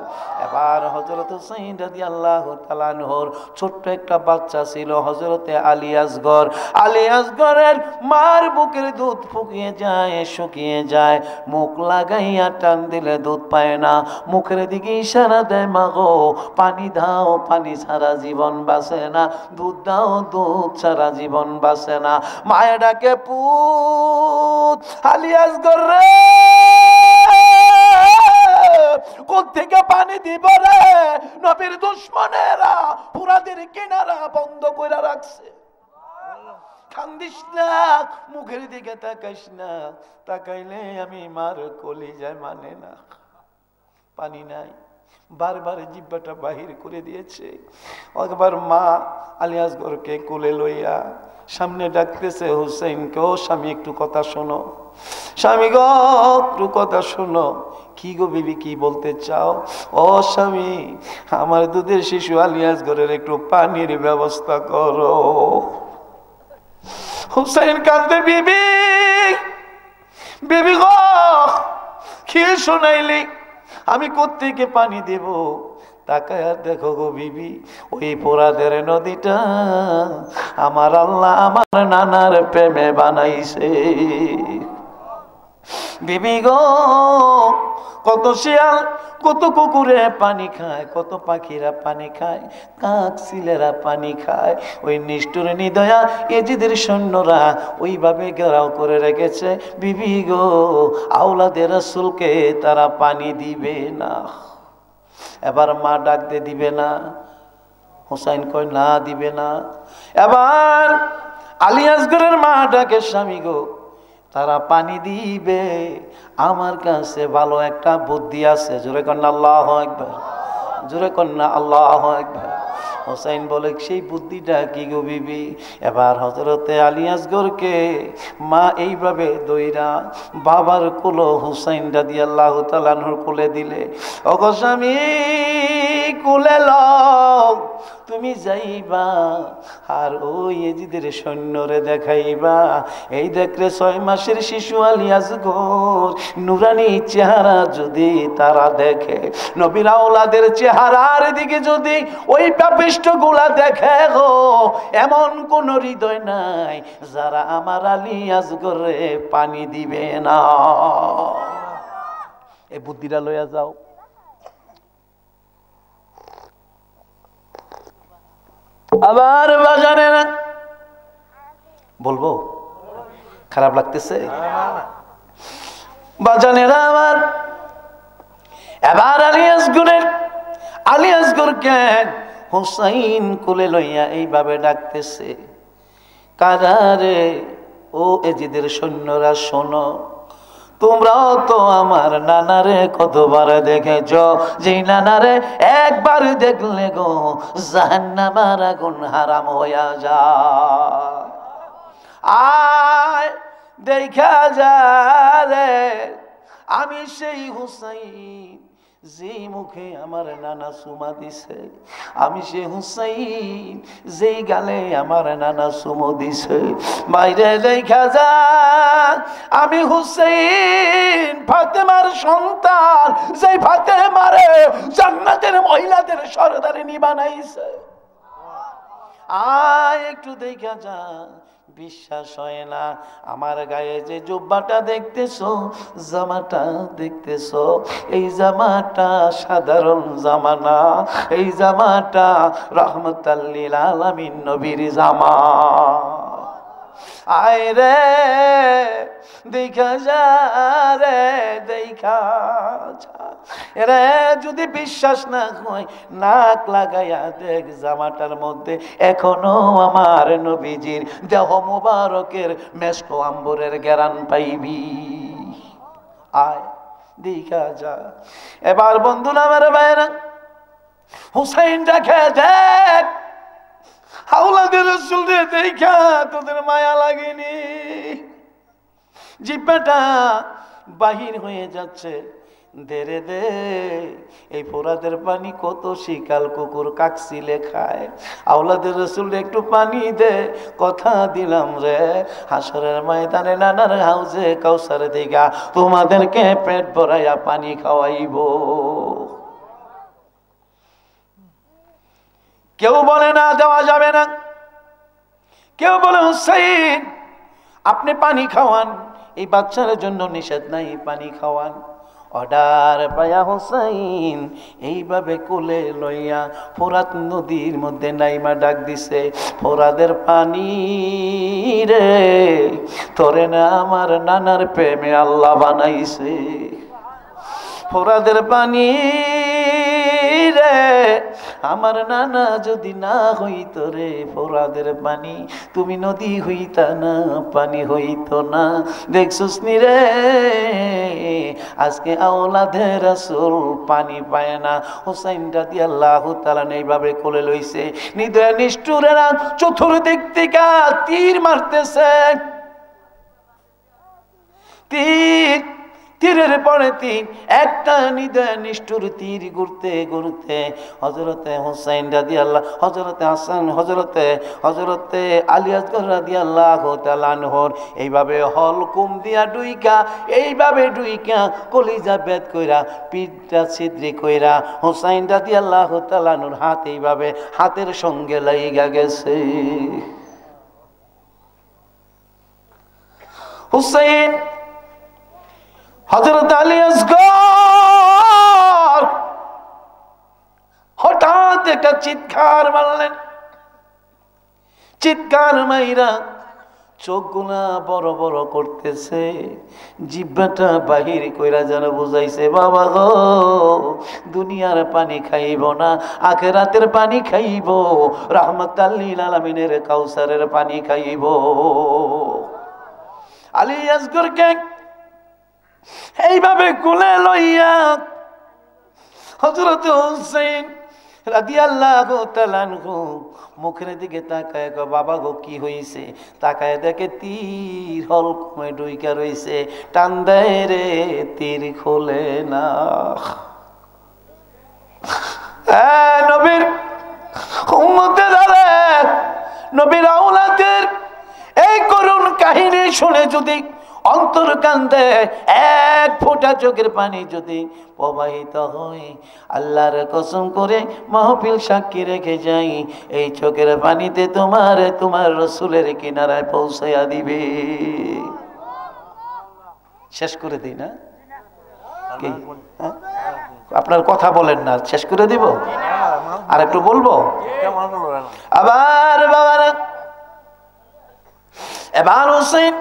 এবার হযরত হুসাইন রাদিয়াল্লাহু তাআলা আনহুর ছোট্ট একটা বাচ্চা ছিল, হযরতে আলী আসগর। আলী আসগরের মার বুকের দুধ শুকিয়ে যায়, মুখ লাগাইয়া টান দিলে দুধ পায় না, মুখের দিকে ইশারা দেয়, মা গো পানি দাও, পানি ছাড়া জীবন বাঁচে না, দুধ দাও, দুধ ছাড়া জীবন বাঁচে না। মায়ের ডাকে, পুত আলী আসগর রে, কোত্থেকে পানি দিব রে? নবীর দুশমনেরা পুরাদের কিনারা বন্ধ করে রাখছে। কান্দিস না, মুখের দিকে তাকাইস না, তাকাইলে আমি মার কলিজায় মানে না। পানি নাই, বারবার জিহ্বাটা বাহির করে দিয়েছে। একবার মা আলী আসগরকে কোলে লইয়া সামনে ডাকতেছে হুসাইনকে, ও স্বামী একটু কথা শোনো, স্বামী গো একটু কথা শোনো। কি গো বিবি, কি বলতে চাও? ও স্বামী, আমার দুধের শিশু আলী আসগরের একটু পানির ব্যবস্থা করো। হুসাইন কাঁদতে, বিবি, বিবি গো কি শোনাইলি, আমি কোত্থেকে পানি দেব? তাকায় দেখো গো বিবি, ওই পোড়াদের নদীটা আমার আল্লাহ আমার নানার প্রেমে বানাইছে। বিবি গো, কত শিয়াল কত কুকুরে পানি খায়, কত পাখিরা পানি খায়, কাক চিলেরা পানি খায়, ওই নিষ্ঠুর নিদয়া এজিদের সৈন্যরা ওইভাবে ঘেরাও করে রেখেছে। বিবি গো, আওলাদের রাসূলকে তারা পানি দিবে না। এবার মা ডাক দিয়ে দিবে না, হুসাইন কয় না দিবে না। এবার আলী আসগরের মা ডাকে, স্বামী গো তারা পানি দিবে, আমার কাছে ভালো একটা বুদ্ধি আছে। জোরে কন্যা আল্লাহু আকবার, জোরে কন্যা আল্লাহু আকবার। হুসাইন বলে, সেই বুদ্ধিটা কি গো বিবি? এবার হযরতে আলী আসগরকে মা এইভাবে দইরা বাবার কোলে হুসাইন রাদিয়াল্লাহু তাআলা আনহুর কোলে দিলে, ওগো স্বামী কোলে লও, তুমি যাইবা আর ওই এজিদের সৈন্যরে দেখাইবা, এই দেখলে 6 মাসের শিশু আলী আসগর নুরানি চেহারা যদি তারা দেখে, নবীর আওলাদের চেহারার দিকে যদি ওই পাপিষ্ঠ গুলা দেখে গো, এমন কোন হৃদয় নাই যারা আমার আলী আসগরে পানি দিবে না। এই বুদ্ধিটা লইয়া যাও। আবার বাজারে না বলবো, খারাপ লাগতেছে বাজানেরা আমার। এবার আলী আসগরকে হুসাইন কোলে লইয়া এইভাবে ডাকতেছে, কারারে ও এজিদের সৈন্যরা শোনো, তোমরাও তো আমার নানারে কতবার দেখেছ, যেই নানারে একবার দেখলে গো জাহান্নামের আগুন হারাম হইয়া যায়। আয় দেখা যায় আমি সেই হুসাইন যেই মুখে আমার নানা চুমা দিছে, আমি সে হুসাইন যেই গালে আমার নানা চুমো দিছে। বাইরে দেখা যায় আমি হুসাইন ফাতেমার সন্তান, যেই ফাতেমারে জান্নাতের মহিলাদের সরদারিনী বানাইছে। আয় একটু দেখা যা, বিশ্বাস হয় না, আমার গায়ে যে জুব্বাটা দেখতেছো, জামাটা দেখতেছো, এই জামাটা সাধারণ জামা না, এই জামাটা রাহমাতাল লিল আলামিন নবীর জামা। আয় রে দেখা যা রে, দেখা যা রে, যদি বিশ্বাস না হয় নাক লাগাইয়া দেখ, জামাটার মধ্যে এখনো আমার নবীজির দেহ মুবারকের মেষ্ট আম্বরের ঘ্রাণ পাইবি। আয় দেখা যা। এবার বন্ধুরা আমার ভাইরা, হুসাইন দেখে দেখ আওলাদের রাসূলরে দেখা তোদের মায়া লাগেনি, জিহ্বাটা বাহির হয়ে যাচ্ছে, দেরে দে। এই ফোরাদের পানি কত শিকাল কুকুর কাকসিলে খায়, আওলাদের রাসূলরে একটু পানি দে, কথা দিলাম রে হাসরের ময়দানে নানার হাউজে কাউসার দিঘা তোমাদেরকে পেট ভরাইয়া পানি খাওয়াইব। কেউ বলে না দেওয়া যাবে না, কেউ বলে হুসাইন আপনি পানি খাওয়ান, এই বাচ্চার জন্য নিষেধ নাই, পানি খাওয়ান। অর্ডার পায়া হুসাইন এইভাবে কোলে লইয়া ফোরাত নদীর মধ্যে নাইমা ডাক দিছে, ফোরাদের পানি রে তোরে না আমার নানার প্রেমে আল্লাহ বানাইছে। ফোরাদের পানি রে আমার নানা যদি না হইত রে, ফোরাদের পানি তুমি নদী হইতা না, পানি হইত না। দেখছস নি রে আজকে আওলাদে রাসূল পানি পায় না। হুসাইন রাদিয়াল্লাহু তাআলা এইভাবে কোলে লইছে, নিদয়া নিষ্ঠুরেরা চতুর্দিক থেকে তীর মারতেছে, তীর তীরের পরে তীর, একটা নিদয় নিষ্ঠুর তীর ঘুরতে ঘুরতে হযরতে হুসাইন রাদিয়াল্লাহ, হযরতে হাসান, হযরতে আলী আসগর রাদিয়াল্লাহু তাআলা আনহুর এইভাবে হলকুম দিয়া ডুইকা, এইভাবে ডুইকা কলিজা বেদ কইরা, পিঠটা ছিদ্রি কইরা হুসাইন রাদিয়াল্লাহু তাআলা আনহুর হাত এইভাবে হাতের সঙ্গে লাইগা গেছে। হুসাইন হযরত আলী আসগর হঠাৎ একটা চিৎকার মারলেন। চিৎকার মাইরা চোখগুলা বড় বড় করতেছে, জিহ্বাটা বাহির কইরা যেন বুঝাইছে, বাবা গো, দুনিয়ার পানি খাইব না, আখিরাতের পানি খাইব, রাহমাতাল লিল আলামিনের কাউসারের পানি খাইব। আলী আসগরকে এইভাবে কোলে লইয়া হযরত হুসাইন রাদিয়াল্লাহু তাআলা আনহু মুখের দিকে তাকায়, বাবা গো কি হইছে? তাকায় দেখে তীর হলকমে ডুইকা রইছে, টান দেয় রে, তীর খোলে না। নবীর উম্মতেরা, নবীর আওলাদের এই করুণ কাহিনী শুনে যদি অন্তর কান্দে, এক ফোঁটা চোখের পানি যদি প্রবাহিত হয়, আল্লাহর কসম করে মাহফিল সাক্ষী রেখে যাই, এই চোখের পানিতে তোমার রসুলের কিনারায় পৌঁছাইয়া দিবে। শেষ করে দিই না কি? আপনার কথা বলেন না, শেষ করে দিব? আর একটু বলবো আবার বাবারা। এবার হুসাইন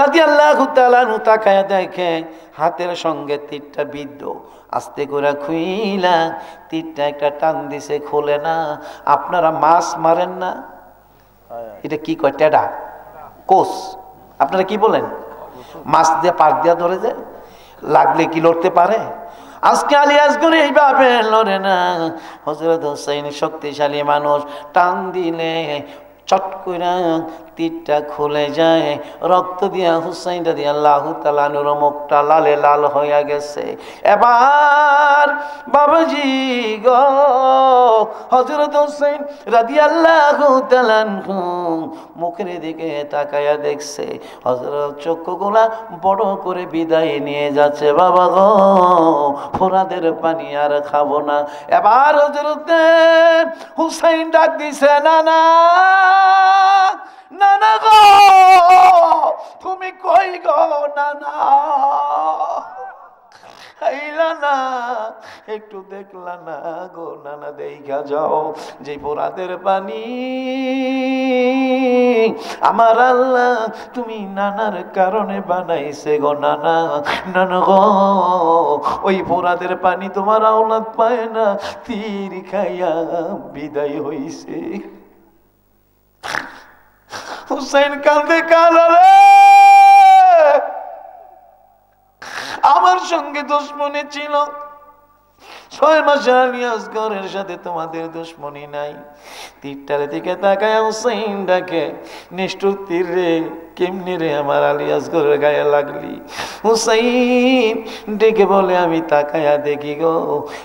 রাদিয়াল্লাহু তাআলা আনহু তাকায়া দেখে হাতের সঙ্গে তীরটা বিদ্ধ, আস্তে করে খুইলা তীরটা একটা টান দিছে, খোলে না। আপনারা মাছ মারেন না, এটা কি কয়, টেডা কোস, আপনারা কি বলেন? মাছ দিয়ে পাক দিয়া ধরে যায়, লাগলে কি লড়তে পারে? আজকে আলী আসগর এইভাবে লড়ে না। হযরত হুসাইন শক্তিশালী মানুষ, টান দিলে চট কইরা তীরটা খুলে যায়, রক্ত দিয়া হুসাইন রাদিয়াল্লাহু তাআলা আনহুর মুখটা লালে লাল হইয়া গেছে। এবার বাবাজি গো, হযরত হুসাইন রাদিয়াল্লাহু তাআলা আনহু মুখের দিকে তাকায়া দেখছে, হযরত চক্ষুগুলা বড় করে বিদায় নিয়ে যাচ্ছে, বাবা গো, ফোরাদের পানি আর খাবো না। এবার হযরত হুসাইন ডাক দিছে, না না না না গো, তুমি কই গো, না না আইলা না, একটু দেখলা না গো, নানা দেখা যাও যে পোরাদের পানি আমার আল্লাহ তুমি নানার কারণে বানাইছে গো, নানা নানা গো, ওই পোরাদের পানি তোমার আওলাদ পায় না, তীর খাইয়া বিদায় হইছে। হুসাইন কান্দে, কাঁদে, আমার সঙ্গে দুশমনি ছিল, 6 মাস আলী আসগরের সাথে তোমাদের দুশমনি নাই। তীরটার দিকে তাকায় হুসাইন ডাকে, নিষ্ঠুর তীর রে, কেমনি রে আমার আলী আসগরের গায়ে লাগলি? হুসাইন ডেকে বলে, আমি তাকায়া দেখি গো,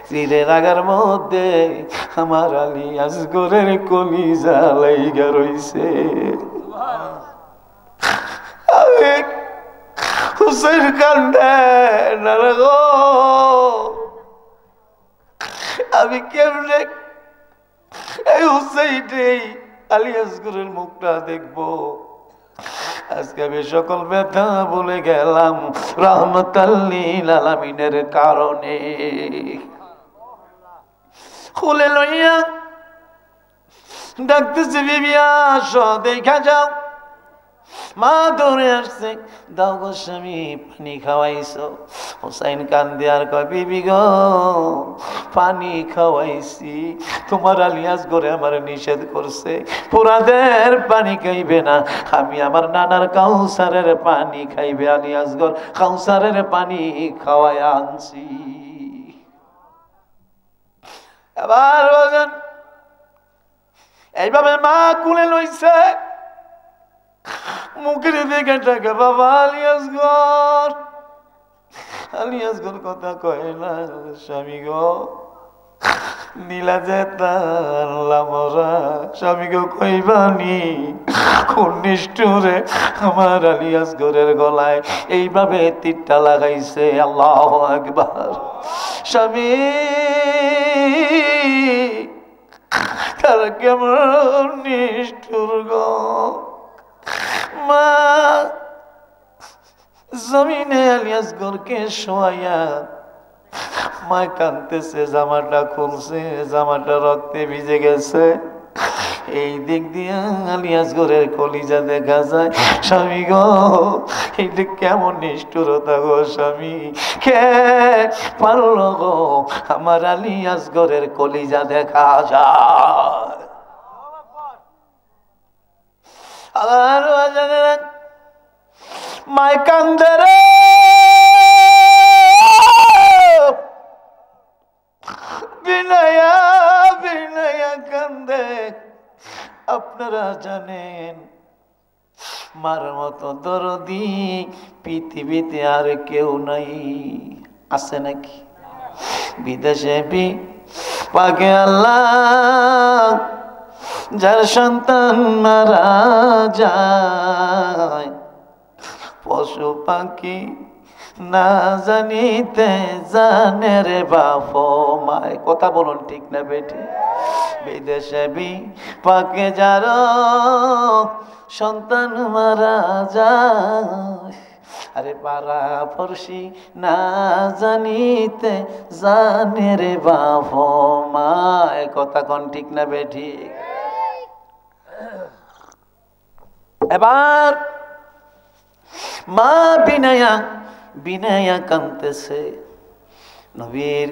তীরের আগার মধ্যে আমার আলী আসগরের কলিজা লাইগা রইছে। হুসাইন কান্দে, না গো, আমি কেমনে এই হুসাইন আলী আসগরের মুখটা দেখবো? আজকে আমি সকল ব্যথা বলে গেলাম রাহমাতাল লিল আলামিনের কারণে। খুলে লইয়া ডাকতেছে, বিবি আসো দেখা যাও। মা দৌড়ে আসছে, দাও গো স্বামী, পানি খাওয়াইছো? হুসাইন কান্দে আর কয়, বিবি গো, পানি খাওয়াইছি, তোমার আলী আসগরে আমার নিষেধ করছে, পোরাদের পানি খাইবে না, আমি আমার নানার কাউসারের পানি খাইবে, আলী আসগর কাউসারের পানি খাওয়াই আনছি। এবার এইভাবে মা কুলে লইছে, মুখের দিকে টাকা, বাবা আলী আসগর আলিয়াসগর কথা কয় না স্বামী গো, নীলা যেতামরা স্বামী গো কইবানি কোন নিষ্ঠুরে আমার আলিয়াসগরের গলায় এইভাবে তীরটা লাগাইছে। আল্লাহু আকবার। স্বামী তারা কেমন নিষ্ঠুর গো। মা জমিনে আলিয়াসগরকে শোয়াইয়া মা কাঁদতেছে, জামাটা খুলছে, জামাটা রক্তে ভিজে গেছে। এই দিক দিয়ে আলিয়াসগরের কলিজা দেখা যায়। স্বামী গো, এইটা কেমন নিষ্ঠুরতা গো স্বামী, কে পারলো গো আমার আলিয়াসগরের কলিজা দেখা যায়। আর মাই কান্দে রে, বিনয়া বিনয়া কান্দে। আপনারা জানেন মার মতো দরদি পৃথিবীতে আর কেউ নাই, আছে নাকি? বিদেশে পাকে আল্লাহ যার সন্তান মারা যায়, পশু পাখি না জানিতে জানে রে বাপ মায়। কথা বলুন ঠিক না বেটি? বিদেশে পাকে যার সন্তান মারা যায়, আরে পাড়া পড়শি না জানিতে জানে রে বাপ মায়। কথা কোন ঠিক না বেটি? এবার মা বিনয়া বিনয়া কাঁদতেছে। নবীর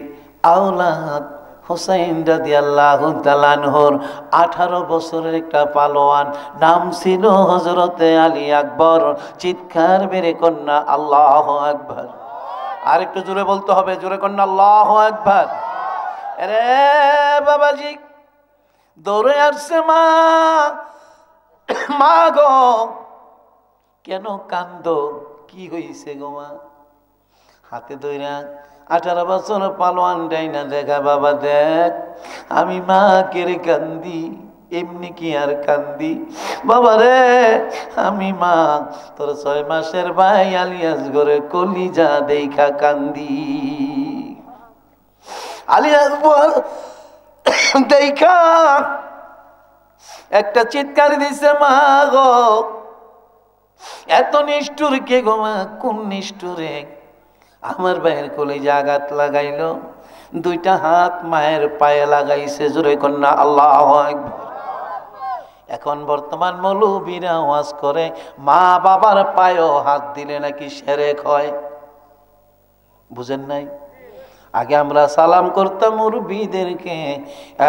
আওলাদ হুসাইন রাদিয়াল্লাহু তাআলা আনহুর 18 বছরের একটা পালোয়ান, নাম ছিল হযরতে আলী আকবর। চিৎকার মেরে কন্যা আল্লাহু আকবার। আর একটু জোরে বলতে হবে, জোরে কন্যা আল্লাহু আকবার। আরে বাবাজি দৌড়ে আসছে মা, মা গো কেন কান্দো, কি হইছে গো মা? হাতে ধইরা 18 বছর পালোয়ান ডাইনা দেখা, বাবা দেখ আমি মা কেড়ে কান্দি, এমনি কি আর কান্দি বাবা রে, আমি মা তোর 6 মাসের ভাই আলিয়াসগরে কলিজা দেখা কান্দি। আলিয়াসগর দেখা একটা চিৎকার দিছে, মা গো এত নিষ্ঠুর কে গো মা? কোন নিষ্ঠুরে আমার ভাইয়ের কলিজা আঘাত লাগাইলো? 2টা হাত মায়ের পায়ে লাগাইছে, জোরে কন্যা আল্লাহু আকবার। এখন বর্তমান মৌলবীরা ওয়াজ করে মা বাবার পায়েও হাত দিলে নাকি শিরক হয়। বুঝেন নাই? আগে আমরা সালাম করতাম মুরব্বিদেরকে,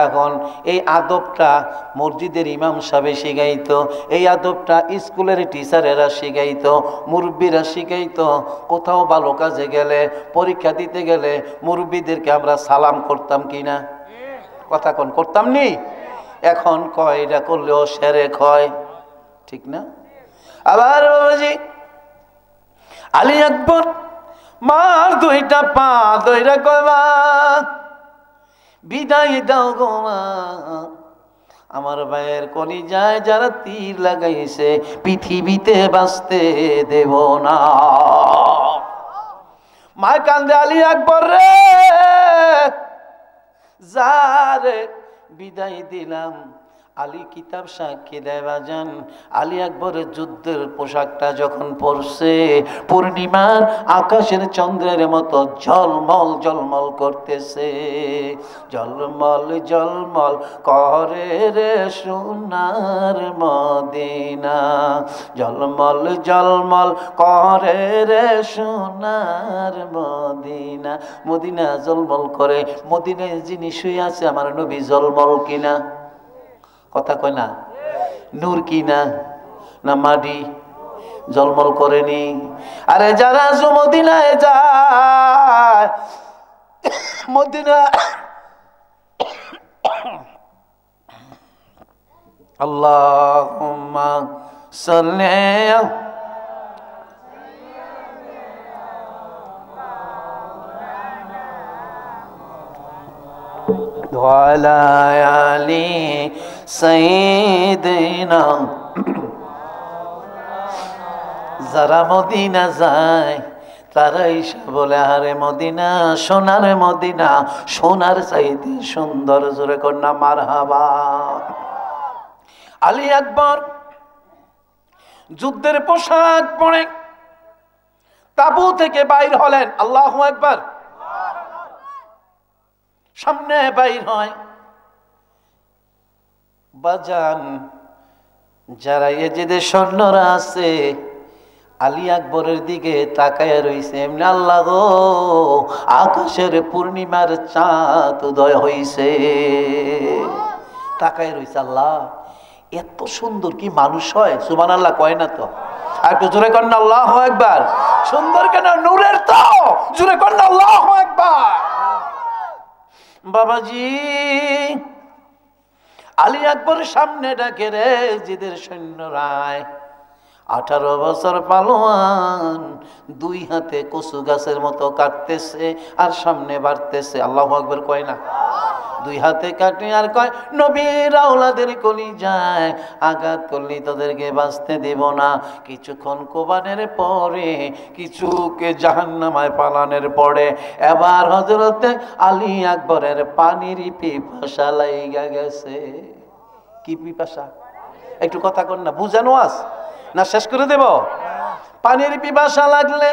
এখন এই আদবটা মসজিদের ইমাম সাহেব শিখাইতো, এই আদবটা স্কুলের টিচারেরা শিখাইতো, মুরব্বিরা শিখাইতো। কোথাও ভালো কাজে গেলে, পরীক্ষা দিতে গেলে মুরব্বিদেরকে আমরা সালাম করতাম কিনা? কথা কোন করতাম নি? এখন কয় এটা করলেও শিরক হয়, ঠিক না? আবার বাবাজি আলী আকবর মার 2টা পা ধইরা কইবা বিদায় দাও গো মা, আমার ভাইয়ের কলিজায় যারা তীর লাগাইছে পৃথিবীতে বাঁচতে দেব না। মা কান্দে, আলী আকবর রে যা রে বিদায় দিলাম। আলী কিতাব সাক্ষী দেয় বাজান, আলী আকবরের যুদ্ধের পোশাকটা যখন পরছে পূর্ণিমার আকাশের চন্দ্রের মতো ঝলমল ঝলমল করতেছে, ঝলমল ঝলমল করে রে সোনার মদিনা, ঝলমল ঝলমল করে রে সোনার মদিনা। মদিনা ঝলমল করে, মদিনায় যিনি শুয়ে আছে আমার নবী ঝলমল কিনা? কথা কয় না? নূর কিনা না মাটি? জলমল করেনি? আরে যারা মদিনায় যায়, মদিনা আল্লাহুম্মা সাল্লি ওয়ালা আলি সাইয়্যিদিনা। যারা মদিনা যায় তারাই বলে আরে মদিনা, সোনার মদিনা, সোনার চাইতে সুন্দর। জোরে কন্যা মারহাবা। আলী আকবর যুদ্ধের পোশাক পরে তাবু থেকে বাইর হলেন। আল্লাহু আকবার। সামনে বাইর হয় বাজান, যারা এজিদের সৈন্যরা আছে আলী আকবরের দিকে তাকায় রইছে। এমনি আল্লাহ গো, আকাশের পূর্ণিমার চাঁদ উদয় হইছে, তাকায় রইছে। আল্লাহ, এত সুন্দর কি মানুষ হয়? সুবহানাল্লাহ কয় না তো? আর একটু জোরে কর না আল্লাহু আকবার। সুন্দর কেন? নূরের তো। জোরে কর না আল্লাহু আকবার। বাবাজি, আলী আকবরের সামনে ডাকে রে জিদের সৈন্যরায়। 18 বছর পালোয়ান, দুই হাতে কচু গাছের মতো কাটতেছে আর সামনে বাড়তেছে। আল্লাহু আকবার কয় না? দুই হাতে কাটে আর কয়, নবীর আওলাদের কলিজায় আঘাত করলে তোদেরকে বাঁচতে দেব না। কিছুক্ষণ কোবানের পরে, কিছুকে জাহান্নামায় পালানোর পরে এবার হযরতে আলী আকবরের পানির পিপাসা লাইগা গেছে। কি পিপাসা? একটু কথা কর না, বুঝানো আস না শেষ করে দেব? পানির পিপাসা লাগলে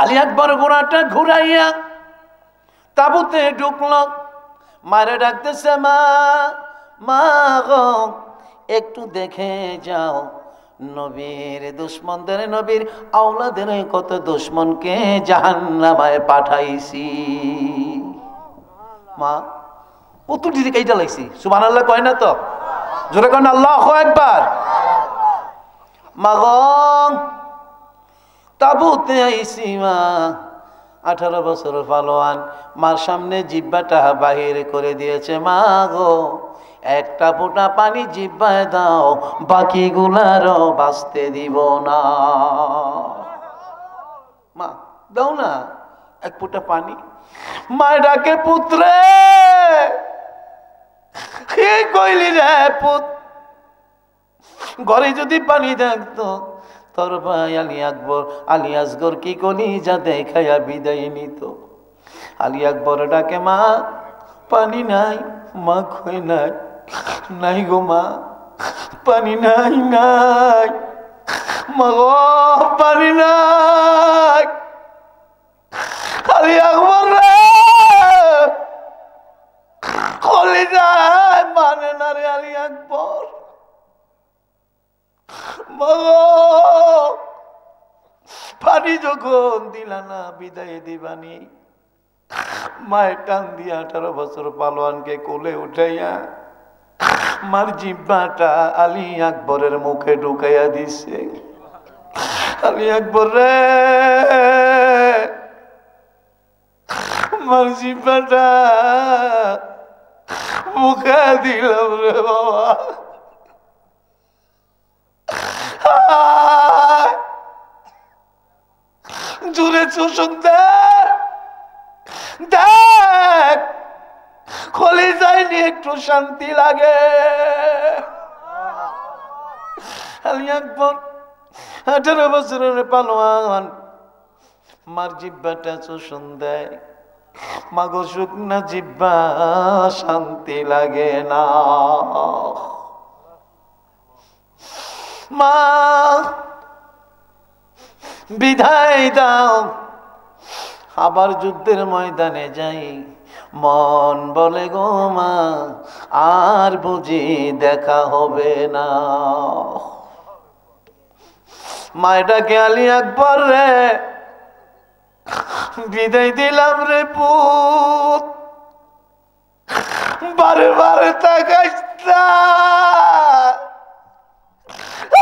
আলী আকবর ঘোড়াটা ঘুরাইয়া তাবুতে ঢুকল। মারে ডাকতেছে, মা মা গো, একটু দেখে যাও নবীর দুশ্মনদের, নবীর আওলাদের কত দুশ্মনকে জাহান্নামায় পাঠাইছি। মা পুতুটির কাইটা লাইছি। সুবহানাল্লাহ কয় না তো? জোরে কর না আল্লাহু আকবার। মা গো, তাবুতে আইছি মা। 18 বছর পালোয়ান, মার সামনে জিহ্বাটা বাহির করে দিয়েছে। মা গো, একটা ফোঁটা পানি জিহ্বায় দাও, বাকিগুলারও বাঁচতে দিব না। মা দাও না এক ফোঁটা পানি। মা ডাকে, পুত্রে কি কইলি রে পুত? ঘরে যদি পানি দেখতো তোর ভাই আলী আকবর, আলী আসগর কি কলিজা দেখাইয়া বিদায় নিত। আলী আকবর ডাকে, মা পানি নাই। মা কই নাই, নাই গো মা, পানি নাই, নাই মা গো, পানি নাই। আলী আকবর রে, কলিজায় মানে না রে আলী আকবর। পানি যখন দিলা না, বিদায় দিবানি। মায়ের টান দিয়া 18 বছর পালোয়ানকে কোলে উঠাইয়া মার জিহ্বাটা আলী আকবরের মুখে ঢুকাইয়া দিছে। আলী আকবর রে, মার জিহ্বাটা মুখে দিলাম রে বাবা। জুড়ে চুষুন দেখ, কলিজায় নিয়ে একটু শান্তি লাগে। আলী আকবর 18 বছরের পালোয়ান, মার জিহ্বাটা চুষুন দেয়। মাগো, শুকনা জিহ্বা শান্তি লাগে না। মা বিদায় দাও, আবার যুদ্ধের ময়দানে যাই। মন বলে গো মা, আর বুঝি দেখা হবে না। মায়েটাকে, আলী আকবর রে, বিদায় দিলাম রে পুত, বারে বারে তাকাইস না,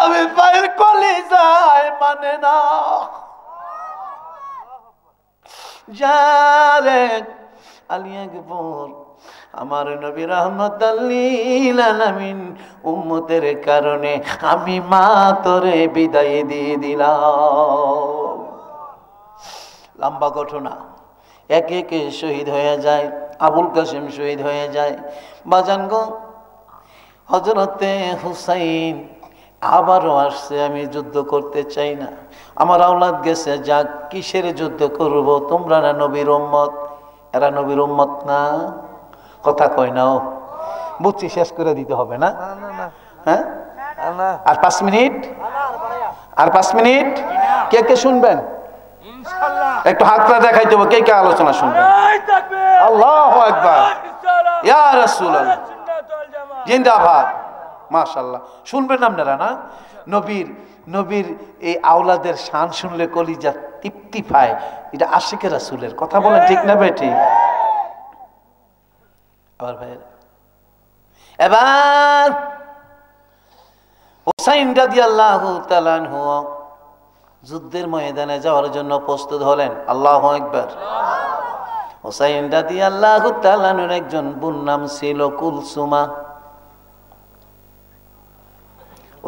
আমি পায়ের কলিজায় মানে না। যারে আলী আকবর, আমার নবী রাহমাতাল লিল আলামিন উম্মতের কারণে আমি মা তোরে বিদায় দিয়ে দিলাম। লম্বা ঘটনা, একে একে শহীদ হয়ে যায়। আবুল কাসেম শহীদ হয়ে যায়। বাজান গো, হযরতে হুসাইন আবারও আসছে, আমি যুদ্ধ করতে চাই না, আমার আওলাদ গেছে, যাক কিসের যুদ্ধ করব, তোমরা না নবীর উম্মত। এরা নবীর উম্মত না? কথা কয় না। ও বুঝছি, শেষ করে দিতে হবে না? হ্যাঁ, আর 5 মিনিট, আর 5 মিনিট। কে কে শুনবেন? একটু হাতটা দেখাই দেবো, কে কে আলোচনা শুনবেন? আল্লাহু আকবার, ইয়া রাসূলুল্লাহ, জিন্দাবাদ, মাশাআল্লাহ। শুনবেন আপনারা না? নবীর এই আওলাদের শান শুনলে কলিজা তৃপ্তি পায়। এটা আশিকে রাসূলের কথা, বলেন ঠিক না বেটি? আবার ভাই, এবার হুসাইন রাদিয়াল্লাহু তাআলা আনহু যুদ্ধের ময়দানে যাওয়ার জন্য প্রস্তুত হলেন। আল্লাহু আকবার। হুসাইন রাদিয়াল্লাহু তাআলা আনহুর একজন বোন নাম ছিল কুলসুমা।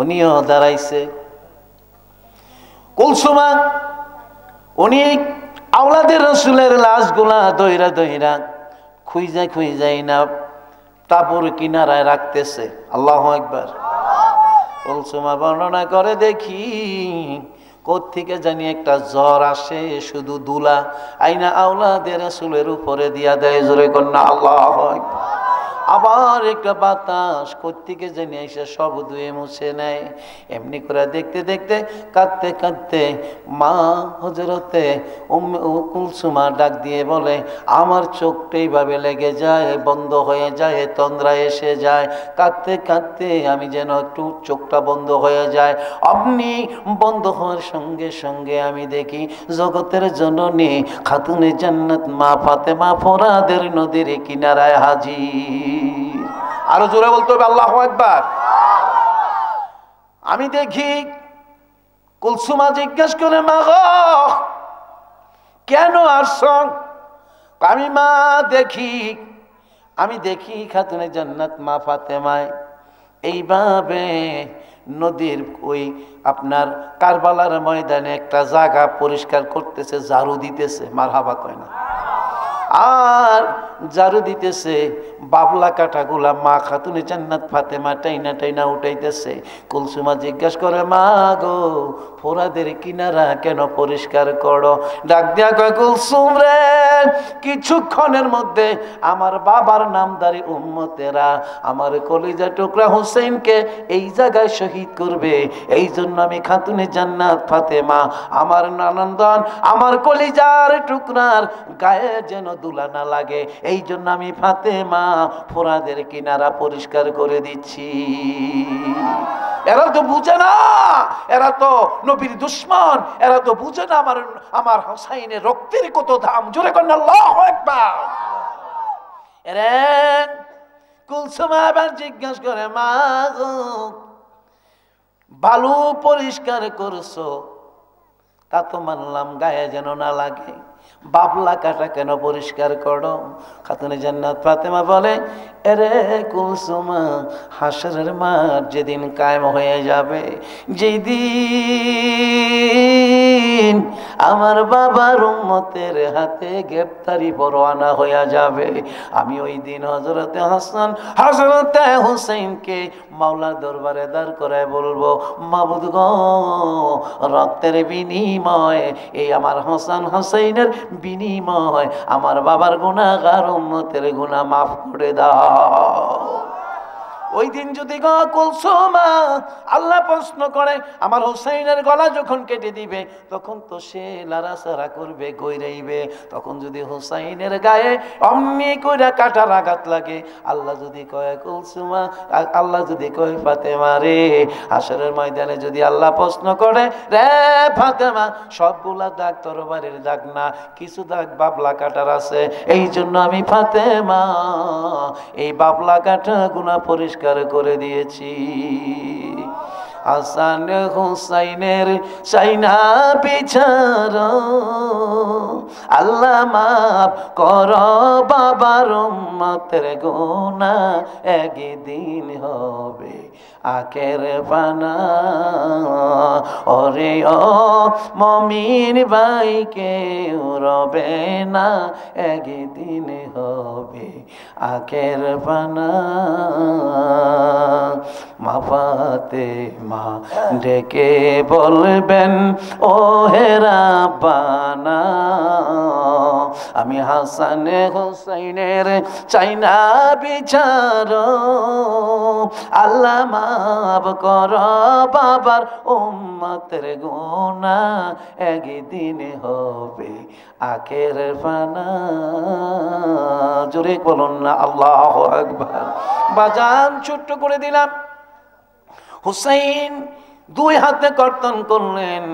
উনিও দাঁড়াইছে। কুলসুমা উনি আওলাদের রাসূলের লাশগুলা দইরা দইরা খুঁজাই না তাবুর কিনারায় রাখতেছে। আল্লাহু আকবার। কুলসুমা বর্ণনা করে, দেখি কোত্থেকে জানি একটা জ্বর আসে, শুধু দুলা আইনা আওলাদের রাসূলের উপরে দিয়া দেয়। জোরে কন্যা আল্লাহু আকবার। আবার একটা বাতাস কোত্থেকে জানি এসে সব ধুয়ে মুছে নেয়। এমনি করে দেখতে দেখতে কাঁদতে কাঁদতে মা হযরতে কুলসুমা ডাক দিয়ে বলে, আমার চোখটা এইভাবে লেগে যায়, বন্ধ হয়ে যায়, তন্দ্রা এসে যায়, কাঁদতে কাঁদতে আমি যেন একটু চোখটা বন্ধ হয়ে যায়। অমনি বন্ধ হওয়ার সঙ্গে সঙ্গে আমি দেখি জগতের জননী খাতুনে জান্নাত মা ফাতেমা ফোরাদের নদীর কিনারায় হাজির। আরো জোরে বলতে হবে আল্লাহু আকবার। আমি দেখি কুলসুমা জিজ্ঞেস করে, মা গো কেন আসছ? আমি দেখি খাতুনে জান্নাত মা ফাতেমায় এইভাবে নদীর ওই আপনার কারবালার ময়দানে একটা জায়গা পরিষ্কার করতেছে, ঝাড়ু দিতেছে। মারহাবা কয় না? আর ঝাড়ু দিতেছে, বাবলা কাটাগুলা মা খাতুনে জান্নাত ফাতেমা টাইনা টাইনা উঠাইতেছে। কুলসুমা জিজ্ঞাসা করে, মা গো ফোরাদের কিনারা কেন পরিষ্কার করো? ডাক দিয়া কয়, কুলসুম রে, কিছুক্ষণের মধ্যে আমার বাবার নামদারি উম্মতেরা আমার কলিজা টুকরা হুসাইনকে এই জায়গায় শহীদ করবে। এই জন্য আমি খাতুনে জান্নাত ফাতেমা আমার নানন্দন আমার কলিজার টুকরার গায়ে যেন দুলা না লাগে, এই জন্য আমি ফাতেমা ফোরাদের কিনারা পরিষ্কার করে দিচ্ছি। এরা তো বুঝে না, এরা তো নবীর দুশমন, এরা তো বুঝে না আমার হুসাইনের রক্তের কত দাম। জোরে করেন আল্লাহু আকবার। এরে কুলসুমা আবার জিজ্ঞাসা করে, মা গো বালু পরিষ্কার করছো, তা তো মানলাম, গায়ে যেন না লাগে, বাবলা কাটা কেন পরিষ্কার করো? খাতুনে জান্নাত ফাতেমা বলে, এরে কুলসুমা, হাসরের মাঠ যেদিন কায়েম হয়ে যাবে, যেদিন আমার বাবার উম্মতের হাতে গ্রেফতারি পরোয়ানা হয়ে যাবে, আমি ওই দিন হযরতে হাসান হযরতে হুসাইনকে মাওলার দরবারে দাঁড় করায় বলবো, মাবুদ গো, রক্তের বিনিময়ে এই আমার হাসান হুসাইনের বিনিময় আমার বাবার গুনাহগার উম্মতের গুনাহ মাফ করে দাও। ওই দিন যদি গো কুলসুমা আল্লাহ প্রশ্ন করে, আমার হুসাইনের গলা যখন কেটে দিবে তখন তো সে লাড়াচাড়া করবে, গৈরাইবে, তখন যদি হুসাইনের গায়ে অমনি কইরা কাটার আঘাত লাগে, আল্লাহ যদি কয় কুলসুমা, আল্লাহ যদি কয় ফাতেমা রে, হাসরের ময়দানে যদি আল্লাহ প্রশ্ন করে, রে ফাতেমা, সবগুলা দাগ তরবারির দাগ না, কিছু দাগ বাবলা কাটার আছে, এই জন্য আমি ফাতেমা এই বাবলা কাটা গুনাহ পরিষ্কার করে দিয়েছি। হাসান হুসাইনের চাইনা বিচার আল্লাহ মাফ কর বাবার উম্মতের গুনাহ একদিন হবে আখের পানা ওরে ও মমিন ভাই কেউ রবে না একদিন হবে আখের পানা মা ফাতেমা ডেকে বলবেন ও হে রাব্বানা আমি হাসান হুসাইনের চাই না বিচার আল্লাহ মাফ কর বাবার উম্মতের গুনাহ একদিন হবে আখের পানা জোরে বলুন না আল্লাহু আকবার বাজান ছোট্ট করে দিলাম হুসাইন দুই হাতে কর্তন করলেন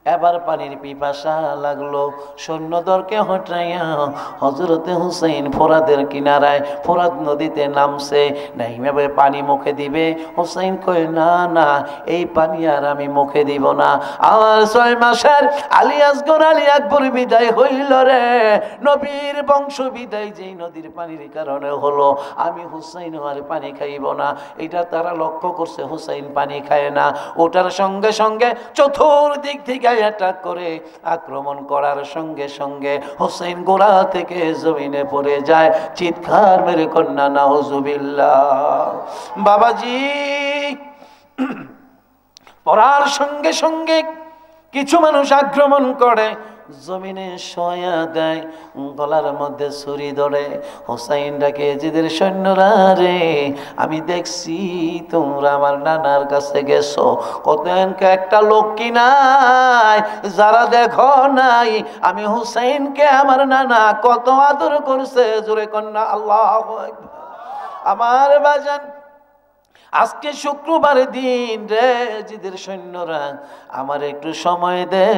এবার পানির পিপাসা লাগলো সৈন্যদলকে হটাইয়া হযরতে হুসাইন ফোরাদের কিনারায় ফোরাত নদীতে নামছে নাইমে পানি মুখে দিবে হুসাইন কয় না না এই পানি আর আমি মুখে দিব না আমার 6 মাসের আলী আসগর আলী আকবর বিদায় হইল রে নবীর বংশ বিদায় যেই নদীর পানির কারণে হলো আমি হুসাইন আর পানি খাইব না এটা তারা লক্ষ্য করছে হুসাইন পানি খায় না ওটার সঙ্গে সঙ্গে চতুর্দিক থেকে অ্যাটাক করে আক্রমণ করার সঙ্গে সঙ্গে হুসাইন গোড়া থেকে জমিনে পড়ে যায় চিৎকার মেরে কন্যা নাউজুবিল্লাহ বাবাজি পড়ার সঙ্গে সঙ্গে কিছু মানুষ আক্রমণ করে জমিনে শোয়া দেয় গলার মধ্যে ছুরি ধরে হুসাইন ডাকে এজিদের সৈন্যরা রে আমি দেখছি তোমরা আমার নানার কাছে গেছো কত একটা লোক কি নাই যারা দেখো নাই আমি হুসাইনকে আমার নানা কত আদর করছে জোরে কন্যা আল্লাহু আকবার আমার বাজান আজকে শুক্রবার দিন রে জিদের সৈন্যরা আমার একটু সময় দে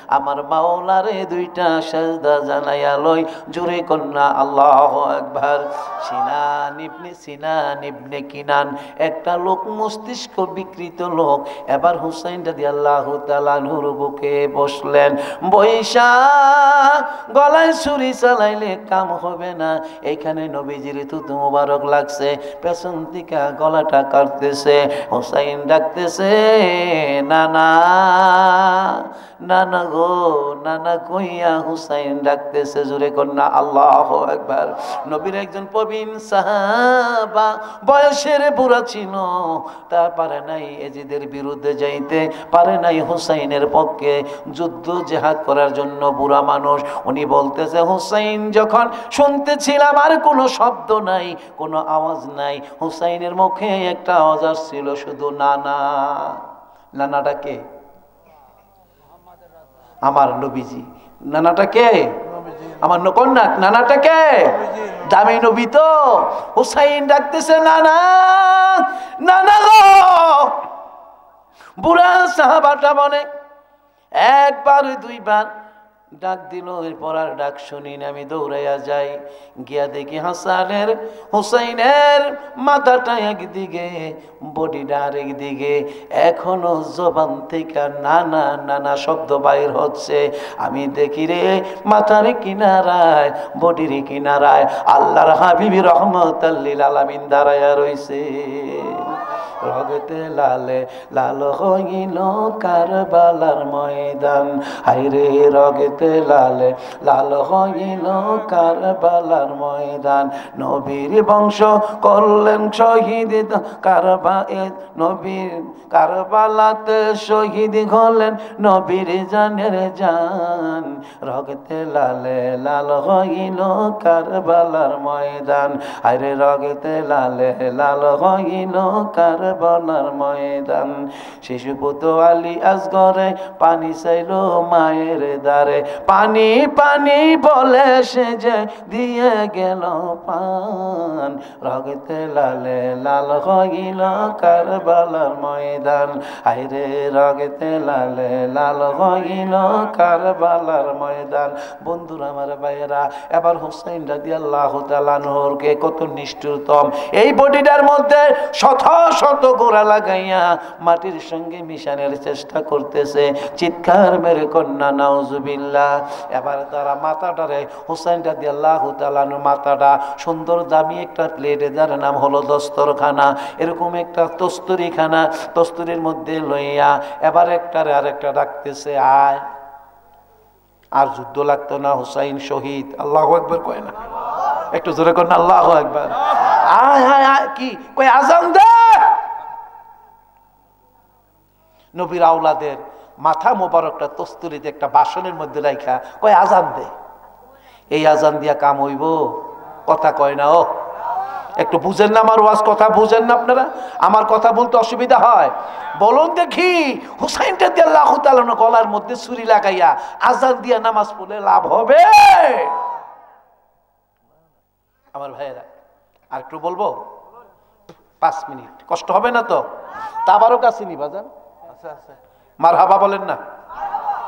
আমার মাওলারে দুইটা সাজদা জানাইয়া লই জোরে কন্যা আল্লাহু আকবার সিনান ইবনে কিনান একটা লোক মস্তিষ্ক বিকৃত লোক এবার হুসাইন রাদিয়াল্লাহু তাআলা আনহুর বুকে বসলেন বৈশা গলায় ছুরি চালাইলে কাম হবে না এখানে নবীজির থুতু মোবারক লাগছে পেছন থেকে গলাটা কাটতেছে হুসাইন ডাকতেছে নানা নানা গো নানা কইয়া হুসাইন ডাকতেছে জোরে কন্যা আল্লাহু আকবার নবীর একজন প্রবীণ সাহাবা বয়সের বুড়া ছিল তা পারে নাই এজিদের বিরুদ্ধে যাইতে পারে নাই হুসাইনের পক্ষে যুদ্ধ জিহাদ করার জন্য বুড়া মানুষ উনি বলতেছে হুসাইন যখন শুনতেছিলাম আর কোনো শব্দ নাই কোনো আওয়াজ নাই হুসাইনের মুখে একটা আওয়াজ আসছিল শুধু নানা নানাটা কে আমার নবীজি নানাটা কে আমার কন্যা নানাটা কে দামি নবী তো হুসাইন ডাকতেছে নানা নানা গো বুড়া সাহাবাটা বলে একবার দুইবার ডাক দিল এরপর আর ডাক শুনি না আমি দৌড়াইয়া যাই গিয়া দেখি হাসানের হুসাইনের মাথাটা একদিকে বডিটা আরেকদিকে এখনো জবান থেকে নানা নানা শব্দ বাইর হচ্ছে আমি দেখি রে মাথার কিনারায় বডির কিনারায় আল্লাহর হাবিবি রহমতুল লিল আলামিন দাঁড়াইয়া রইছে রগতে লালে লাল হইল কারবালার ময়দান হায়রে রগতে লালে লাল হইল কারবালার ময়দান নবীর বংশ করলেন শহীদ নবীর কারবালাতে শহীদ হলেন নবীর জানের জান রগতে লালে লাল হইল কারবালার ময়দান হায়রে রগতে লালে লাল হইল কারবালার ময়দান শিশুপুত আলী আসগরে পানি চাইলো মায়ের দ্বারে পানি পানি বলে সে যে দিয়ে গেল পান, রগতে লালে লাল হইল কারবালার ময়দান, হায়রে রগতে লালে লাল হইল কারবালার ময়দান। বন্ধুরা আমার ভাইয়েরা, এবার হুসাইন রাদিয়াল্লাহু তাআলা আনহুকে কত নিষ্ঠুরতম এই বডিটার মধ্যে শত শত গোড়া লাগাইয়া মাটির সঙ্গে মিশানোর চেষ্টা করতেছে, চিৎকার মেরে কন্যা নাউজুবিল্লাহ। এবার তারা মাথাটারে হুসাইন রাদিয়াল্লাহু তাআলা আনহুর মাথাটা সুন্দর দামি একটা প্লেটে, যার নাম হলো দস্তরখানা, এরকম একটা তস্তরিখানা, তস্তরির মধ্যে লইয়া এবার একটারে আরেকটা ডাকতেছে, আয়। আর যুদ্ধ লাগতো না, হুসাইন শহীদ। আল্লাহু আকবার কয় না? একটু জোরে কর না, আল্লাহু আকবার। আয় আয় আয়, কি কই? আজান দে। নবীর আওলাদের মাথা মোবারকটা তস্তুরিতে একটা বাসনের মধ্যে রাখা কয় আজান দে। এই আজান দিয়া কাম হইব? কথা কয় না। ও একটু বুঝেন না আমার ওয়াজ? কথা বুঝেন না আপনারা? আমার কথা বলতে অসুবিধা হয়? বলুন দেখি, হুসাইন রাদিয়াল্লাহু তাআলা গলার মধ্যে ছুরি লাগাইয়া আজান দিয়া নামাজ পড়লে লাভ হবে? আমার ভাইয়েরা, আর একটু বলবো? 5 মিনিট, কষ্ট হবে না তো? তাবারক আসেনি বাজান? আচ্ছা আচ্ছা, মারহাবা বলেন না?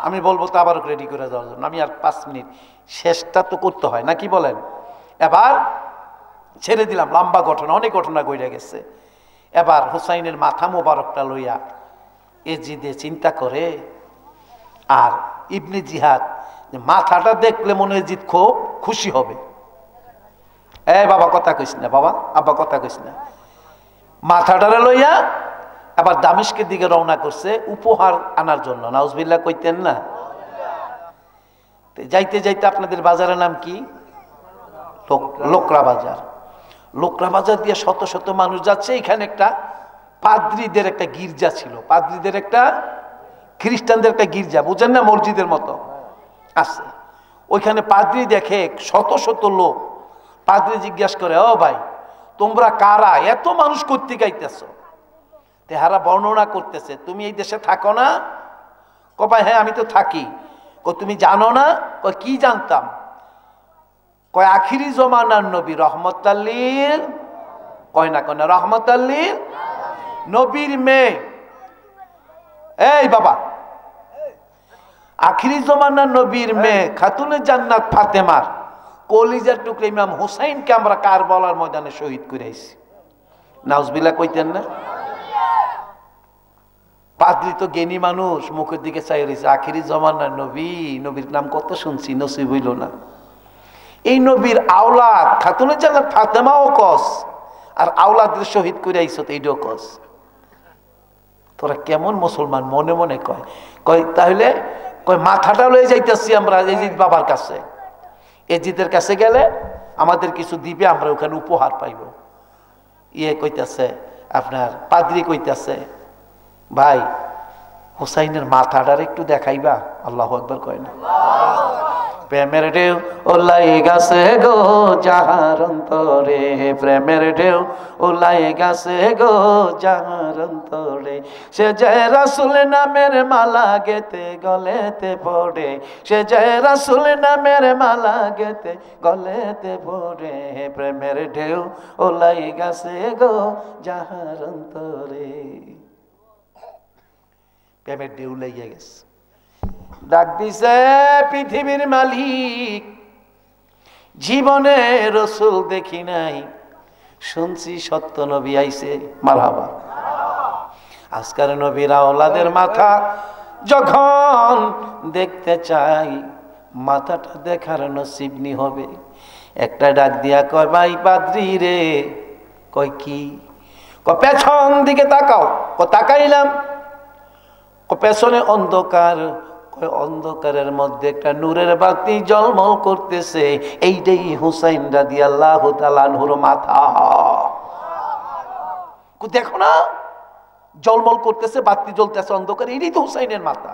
আমি বলবো তাবারক রেডি করে দেওয়ার জন্য। আমি আর 5 মিনিট, শেষটা তো করতে হয় নাকি বলেন? এবার ছেড়ে দিলাম, লম্বা ঘটনা, অনেক ঘটনা ঘটে গেছে। এবার হুসাইনের মাথা মোবারকটা লইয়া এজিদে চিন্তা করে, আর ইবনে জিহাদ মাথাটা দেখলে মনে হয় জিদ খুব খুশি হবে। বাবা কথা কইস না, বাবা আব্বা কথা কইস না। মাথাটারে লইয়া আবার দামেস্কের দিকে রওনা করছে উপহার আনার জন্য। নাউজুবিল্লাহ কইতেন না? যাইতে যাইতে আপনাদের বাজারের নাম কি? লোকরা বাজার। লোকরা বাজার দিয়ে শত শত মানুষ যাচ্ছে। এখানে একটা পাদ্রীদের একটা গির্জা ছিল, পাদ্রীদের একটা, খ্রিস্টানদের একটা গির্জা, বুঝেন না, মসজিদের মতো আছে। ওইখানে পাদ্রী দেখে শত শত লোক। পাদ্রী জিজ্ঞাসা করে, ও ভাই তোমরা কারা? এত মানুষ করতে গাইতেছ? তেহারা বর্ণনা করতেছে, তুমি এই দেশে থাকো না? কয় হ্যাঁ আমি তো থাকি। কয় তুমি জানো না? কয় কি জানতাম? কয় আখিরি জমানার নবী রহমতাল লিল, কয় না কয় না রহমতাল লিল, নবীর মেয়ে। এই বাবা, আখিরি জমানার নবীর মেয়ে খাতুনে জান্নাত ফাতেমার কলিজার টুকরা ইমাম হুসাইনকে আমরা কারবালার ময়দানে শহীদ করে আইছি। নাউজুবিল্লাহ কইতেন না? পাদ্রী তো জ্ঞানী মানুষ, মুখের দিকে চাই রয়েছে, আখিরি জমানার নবী, নবীর নাম কত শুনছি, নসিব হইল না। এই নবীর আওলাদ খাতুনে জান্নাত ফাতেমাও কস, আর আওলাদের শহীদ করে আইছ তো এইটাও কস। তোরা কেমন মুসলমান? মনে মনে কয়। কয় তাহলে কয় মাথাটা লয়ে যাইতেছি আমরা এজিদ বাবার কাছে। এজিদের কাছে গেলে আমাদের কিছু দিবে, আমরা ওখানে উপহার পাইব। ইয়ে কইতাছে, আপনার পাদ্রী কইতাছে, ভাই হুসাইনের মাথাটার একটু দেখাইবা? আল্লাহু আকবার কয় না? প্রেমের ঢেউ ওলাই গাছে গো যাহার অন্তরে, প্রেমের ঢেউ ওলাই গাছে গো যাহার অন্তরে, সে যে রাসূল নামের মালা গেতে গলেতে পড়ে, সে যে রাসূল নামের মালা গেতে গলেতে পড়ে, প্রেমের ঢেউ ওলাই গাছে গো যাহার অন্তরে। প্রেমের ঢেউ লেগে গেছে। ডাক দিছে পৃথিবীর মালিক, জীবনে রসুল দেখি নাই, শুনছি সত্য নবী আইছে। মারহাবা। আজকাল নবীর আওলাদের মাথা যখন দেখতে চাই, মাথাটা দেখার নসিবনি হবে। একটা ডাক দিয়া কয়, ভাই পাদ্রী রে। কয় কি? কয় পেছন দিকে তাকাও। কয় তাকাইলাম। পেছনে অন্ধকার। অন্ধকারের মধ্যে একটা নূরের বাতি ঝলমল করতেছে, এইটাই হুসাইন রাদিয়াল্লাহু তাআলা আনহুর মাথা। দেখো না, ঝলমল করতেছে, বাতি জ্বলতেছে অন্ধকারে, এইটাই তো হুসাইনের মাথা।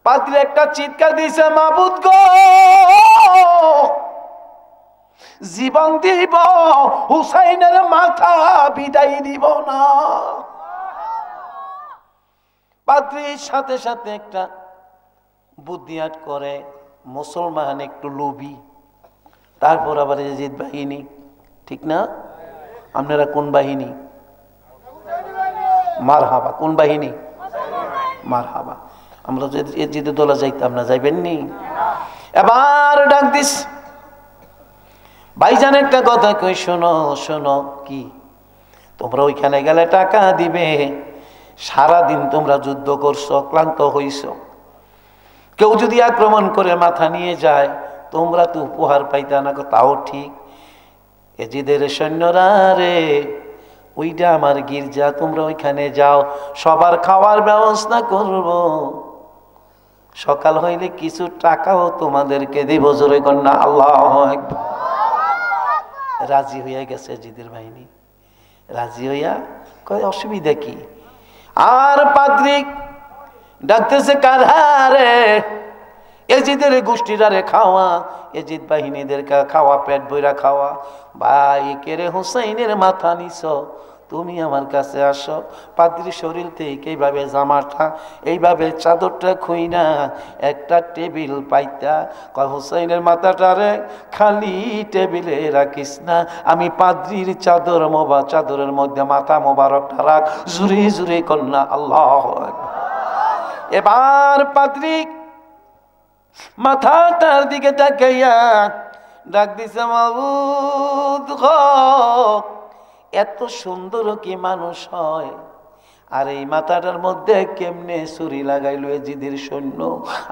পাদ্রী একটা চিৎকার দিয়েছে, মাবুদ গো, জীবন দিব, হুসাইনের মাথা বিদায় দিব না। পাদ্রীর সাথে সাথে একটা বুদ্ধি আট করে, মুসলমান একটু লোভী, তারপর আবার ইয়াজিদ বাহিনী, ঠিক না? আপনারা কোন বাহিনী? মারহাবা। কোন বাহিনী? মারহাবা। আমরা যদি ইয়াজিদের দলে যাইতাম না, যাইবেন নি? এবার ডাক দিস, ভাইজান একটা কথা কই, শোনো শোনো। কি? তোমরা ওইখানে গেলে টাকা দিবে, সারাদিন তোমরা যুদ্ধ করছো, ক্লান্ত হইছ, কেউ যদি আক্রমণ করে মাথা নিয়ে যায়, তোমরা তো উপহার পাইতা না। তাও ঠিক, ইয়াজিদের সৈন্যরা রে, ওইটা আমার গির্জা, তোমরা ওইখানে যাও, সবার খাওয়ার ব্যবস্থা করব, সকাল হইলে কিছু টাকাও তোমাদেরকে দেব। জোরে কন্যা আল্লাহু আকবার। রাজি হইয়া গেছে ইয়াজিদের বাহিনী, রাজি হইয়া কয় অসুবিধা কি? আর পাদ্রী ডাকতেছে, কারারে ইয়াজিদের গোষ্ঠীরারে খাওয়া, ইয়াজিদ বাহিনীদেরকে খাওয়া, পেট বইরা খাওয়া। ভাই কেরে হুসাইনের মাথা নিছ, তুমি আমার কাছে আসো। পাদ্রীর শরীর থেকে এইভাবে জামাটা, এইভাবে চাদরটা খুই না, একটা টেবিল পাইতা। কয় হুসাইনের মাথাটারে খালি টেবিলে রাখিস না, আমি পাদ্রীর চাদরের মধ্যে মাথা মোবারকটা রাখ। জুরে জুরে কন্যা আল্লাহু আকবার। এবার পাদ্রী মাথাটার দিকে তাকাইয়া ডাক দিছে, মাবুদ গো, এত সুন্দর কি মানুষ হয়? আর এই মাথাটার মধ্যে কেমনে ছুরি লাগাইলো ইয়াজিদের সৈন্য?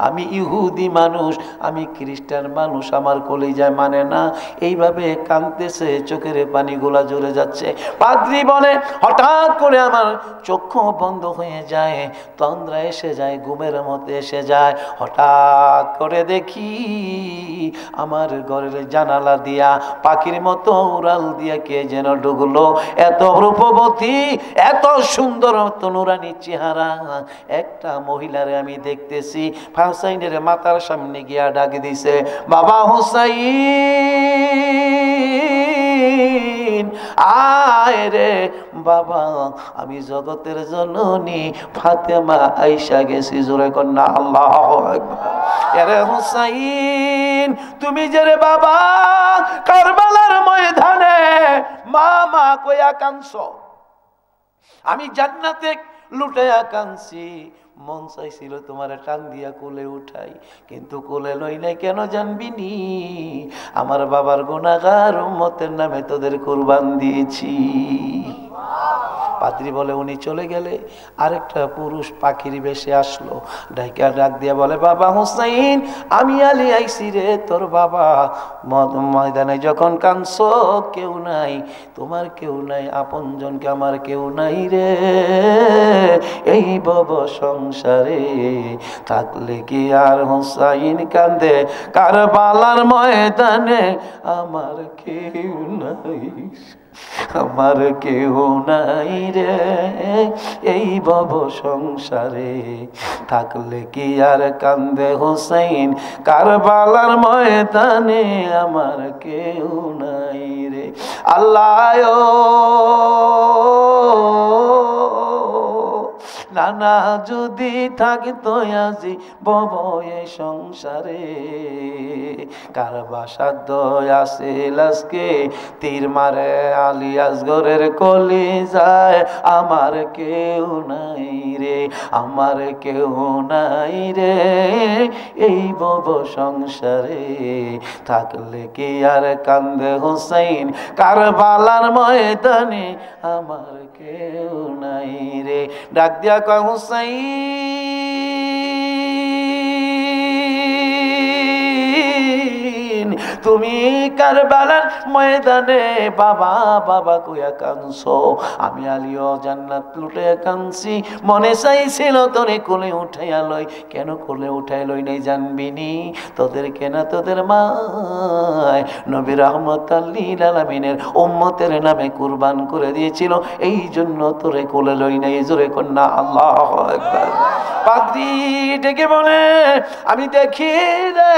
আমি ইহুদি মানুষ, আমি খ্রিস্টান মানুষ, আমার কলিজায় মানে না। এইভাবে কাঁদতেছে, চোখের পানিগুলা ঝরে যাচ্ছে। পাদ্রী বলে, হঠাৎ করে আমার চক্ষু বন্ধ হয়ে যায়, তন্দ্রা এসে যায়, ঘুমের মধ্যে এসে যায়। হঠাৎ করে দেখি আমার ঘরের জানালা দিয়া পাখির মতো উড়াল দিয়া কে যেন ঢুকলো। এত রূপবতী, এত সুন্দর, নুরানি চেহারা একটা মহিলারে আমি দেখতেছি। হুসাইনের মাথার সামনে গিয়া ডাক দিছে, বাবা হুসাইন আয় রে বাবা, আমি জগতের জননী ফাতেমা আয়েশা গেছি। জোরে কন্যা আল্লাহু আকবার। আরে হুসাইন, তুমি যে রে বাবা কারবালার ময়দানে মা মা কইয়া কাঁদছো, আমি জান্নাতে লুটাইয়া কাঁদছি। মন চাইছিল তোমার টান দিয়া কোলে উঠাই, কিন্তু কোলে লই নাই। কেন জানবি নি? আমার বাবার গুনাহগার উম্মতের নামে তোদের কুরবান দিয়েছি। পাদ্রী বলে, উনি চলে গেলে আরেকটা পুরুষ পাখির বেশে আসলো, ডাইকা ডাক দিয়া বলে, বাবা হুসাইন, আমি আলী আইছি রে তোর বাবা। ময়দানে যখন কাঁদছো, কেউ নাই, তোমার কেউ নাই, আপনজনকে আমার কেউ নাই রে। এই ভব সংসারে থাকলে কি আর হুসাইন কান্দে কারবালার ময়দানে? আমার কেউ নাই, আমার কেউ নাই রে। এই ভব সংসারে থাকলে কি আর কান্দে হুসাইন কারবালার ময়দানে? আমার কেউ নাই রে। আল্লাহ নানা যদি থাকতো আজি বব এই সংসারে, কার বাসাদ্দ আছে লাজকে তীর মারে আলী আসগরের কলি যায়। আমার কেউ নাই রে, আমার কেউ নাই রে। এই বব সংসারে থাকলে কি আর কান্দে হুসাইন কারবালার ময়দানে? আমার কেউ নাই রে। ডাক দিয়া কয়, হুসাইন তুমি কারবালার ময়দানে বাবা বাবা কইয়া কাঁদছো, আমি আলীও জান্নাত লুটে কাঁদছি। মনে চাইছিল তোরে কোলে উঠাইয়া লই, কেন কোলে উঠাই লই নাই জানবি নি? তোদেরকে না তোদের মায় নবী রাহমাতাল লিল আলামিনের উম্মতের নামে কুরবান করে দিয়েছিল, এই জন্য তোরে কোলে লই নাই। জোরে কন্যা আল্লাহু আকবার। পাদ্রী ডেকে বলে, আমি দেখি রে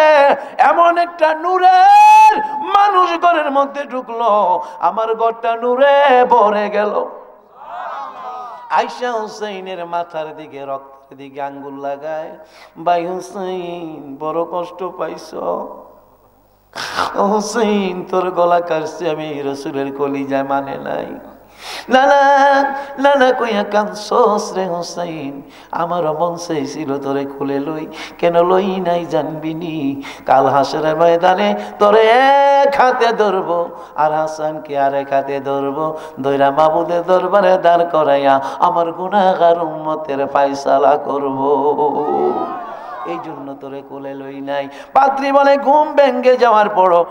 এমন একটা নূরের মানুষ ঘরের মধ্যে ঢুকলো, আমার ঘরটা নূরে ভরে গেল। আয়েশা হুসাইনের মাথার দিকে রক্তের দিকে আঙ্গুল লাগায়, ভাই হুসাইন বড় কষ্ট পাইছো, হুসাইন তোর গলা কাটছে আমি রাসূলের কলিজা মানে নাই। নানা নানা কইয়া কাঁদছস রে হুসাইন, আমার মন চাইছিল তোরে খুলে লই, কেন লই নাই জানবিনি, কাল হাসরের ময়দানে তোরে এক হাতে ধরবো আর হাসানকে আরেক হাতে ধরবো, দইরা মাবুদের দরবারে দাঁড় করাইয়া আমার গুনাহগার উম্মতের ফায়সালা করব। এই জন্য তোরে কোলে লই নাই। পাত্রী বলে ঘুম ভেঙে যাওয়ার পরও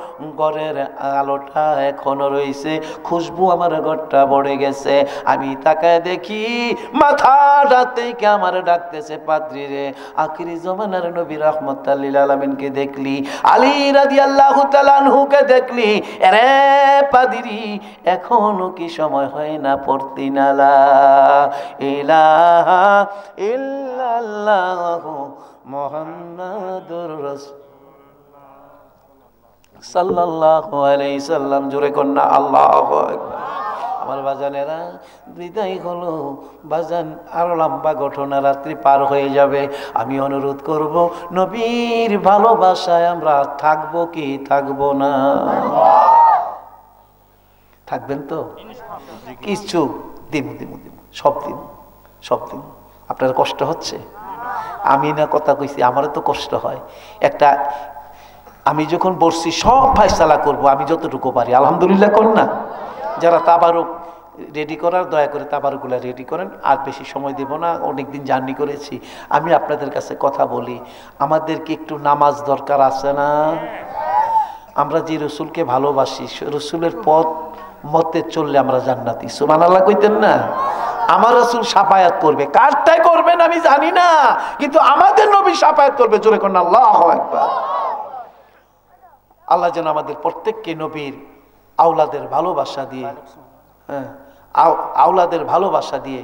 ঘরের আলোটা এখনো রয়েছে, খুশবু আমার ঘরটা ভরে গেছে। আমি তাকায় দেখি মাথাটা থেকে আমার ডাকতেছে, পাত্রী রে, আখিরি জমানার নবী রাহমাতুল লিল আলামিনকে দেখলি, আলী রাদিয়াল্লাহু তাআলা আনহুকে দেখলি, এরে পাদ্রী এখনো কি সময় হয় না পড়তি না লা ইলাহা ইল্লাল্লাহু মুহাম্মাদুর রাসূল সাল্লাল্লাহু আলাইহি সাল্লাম। জোরে কন্যা আল্লাহু আকবার। আমার বাজানেরা বিদায় হলো, বাজান আরো লম্বা ঘটনা, রাত্রি পার হয়ে যাবে। আমি অনুরোধ করব, নবীর ভালোবাসায় আমরা থাকবো কি থাকবো না? থাকবেন তো? কিছু দিব দিব দিব, সব দিব, সব দিব। আপনার কষ্ট হচ্ছে? আমি না কথা কইছি, আমারও তো কষ্ট হয়। একটা আমি যখন বসছি সব ফায়সালা করব আমি যতটুকু পারি, আলহামদুলিল্লাহ কর না। যারা তাবারুক রেডি করার, দয়া করে তাবারুকগুলো রেডি করেন, আর বেশি সময় দেব না, অনেকদিন জার্নি করেছি। আমি আপনাদের কাছে কথা বলি, আমাদেরকে একটু নামাজ দরকার আছে না? আমরা যে রসুলকে ভালোবাসি, রসুলের পথ মতে চললে আমরা জান্নাতি। সুবহানাল্লাহ কইতেন না? আমার রাসূল শাফায়াত করবে, কারটাই করবেন আমি জানি না, কিন্তু আমাদের নবী শাফায়াত করবে। জোরে কোন আল্লাহু আকবার। আল্লাহ যেন আমাদের প্রত্যেককে নবীর আওলাদের ভালোবাসা দিয়ে, আওলাদের ভালোবাসা দিয়ে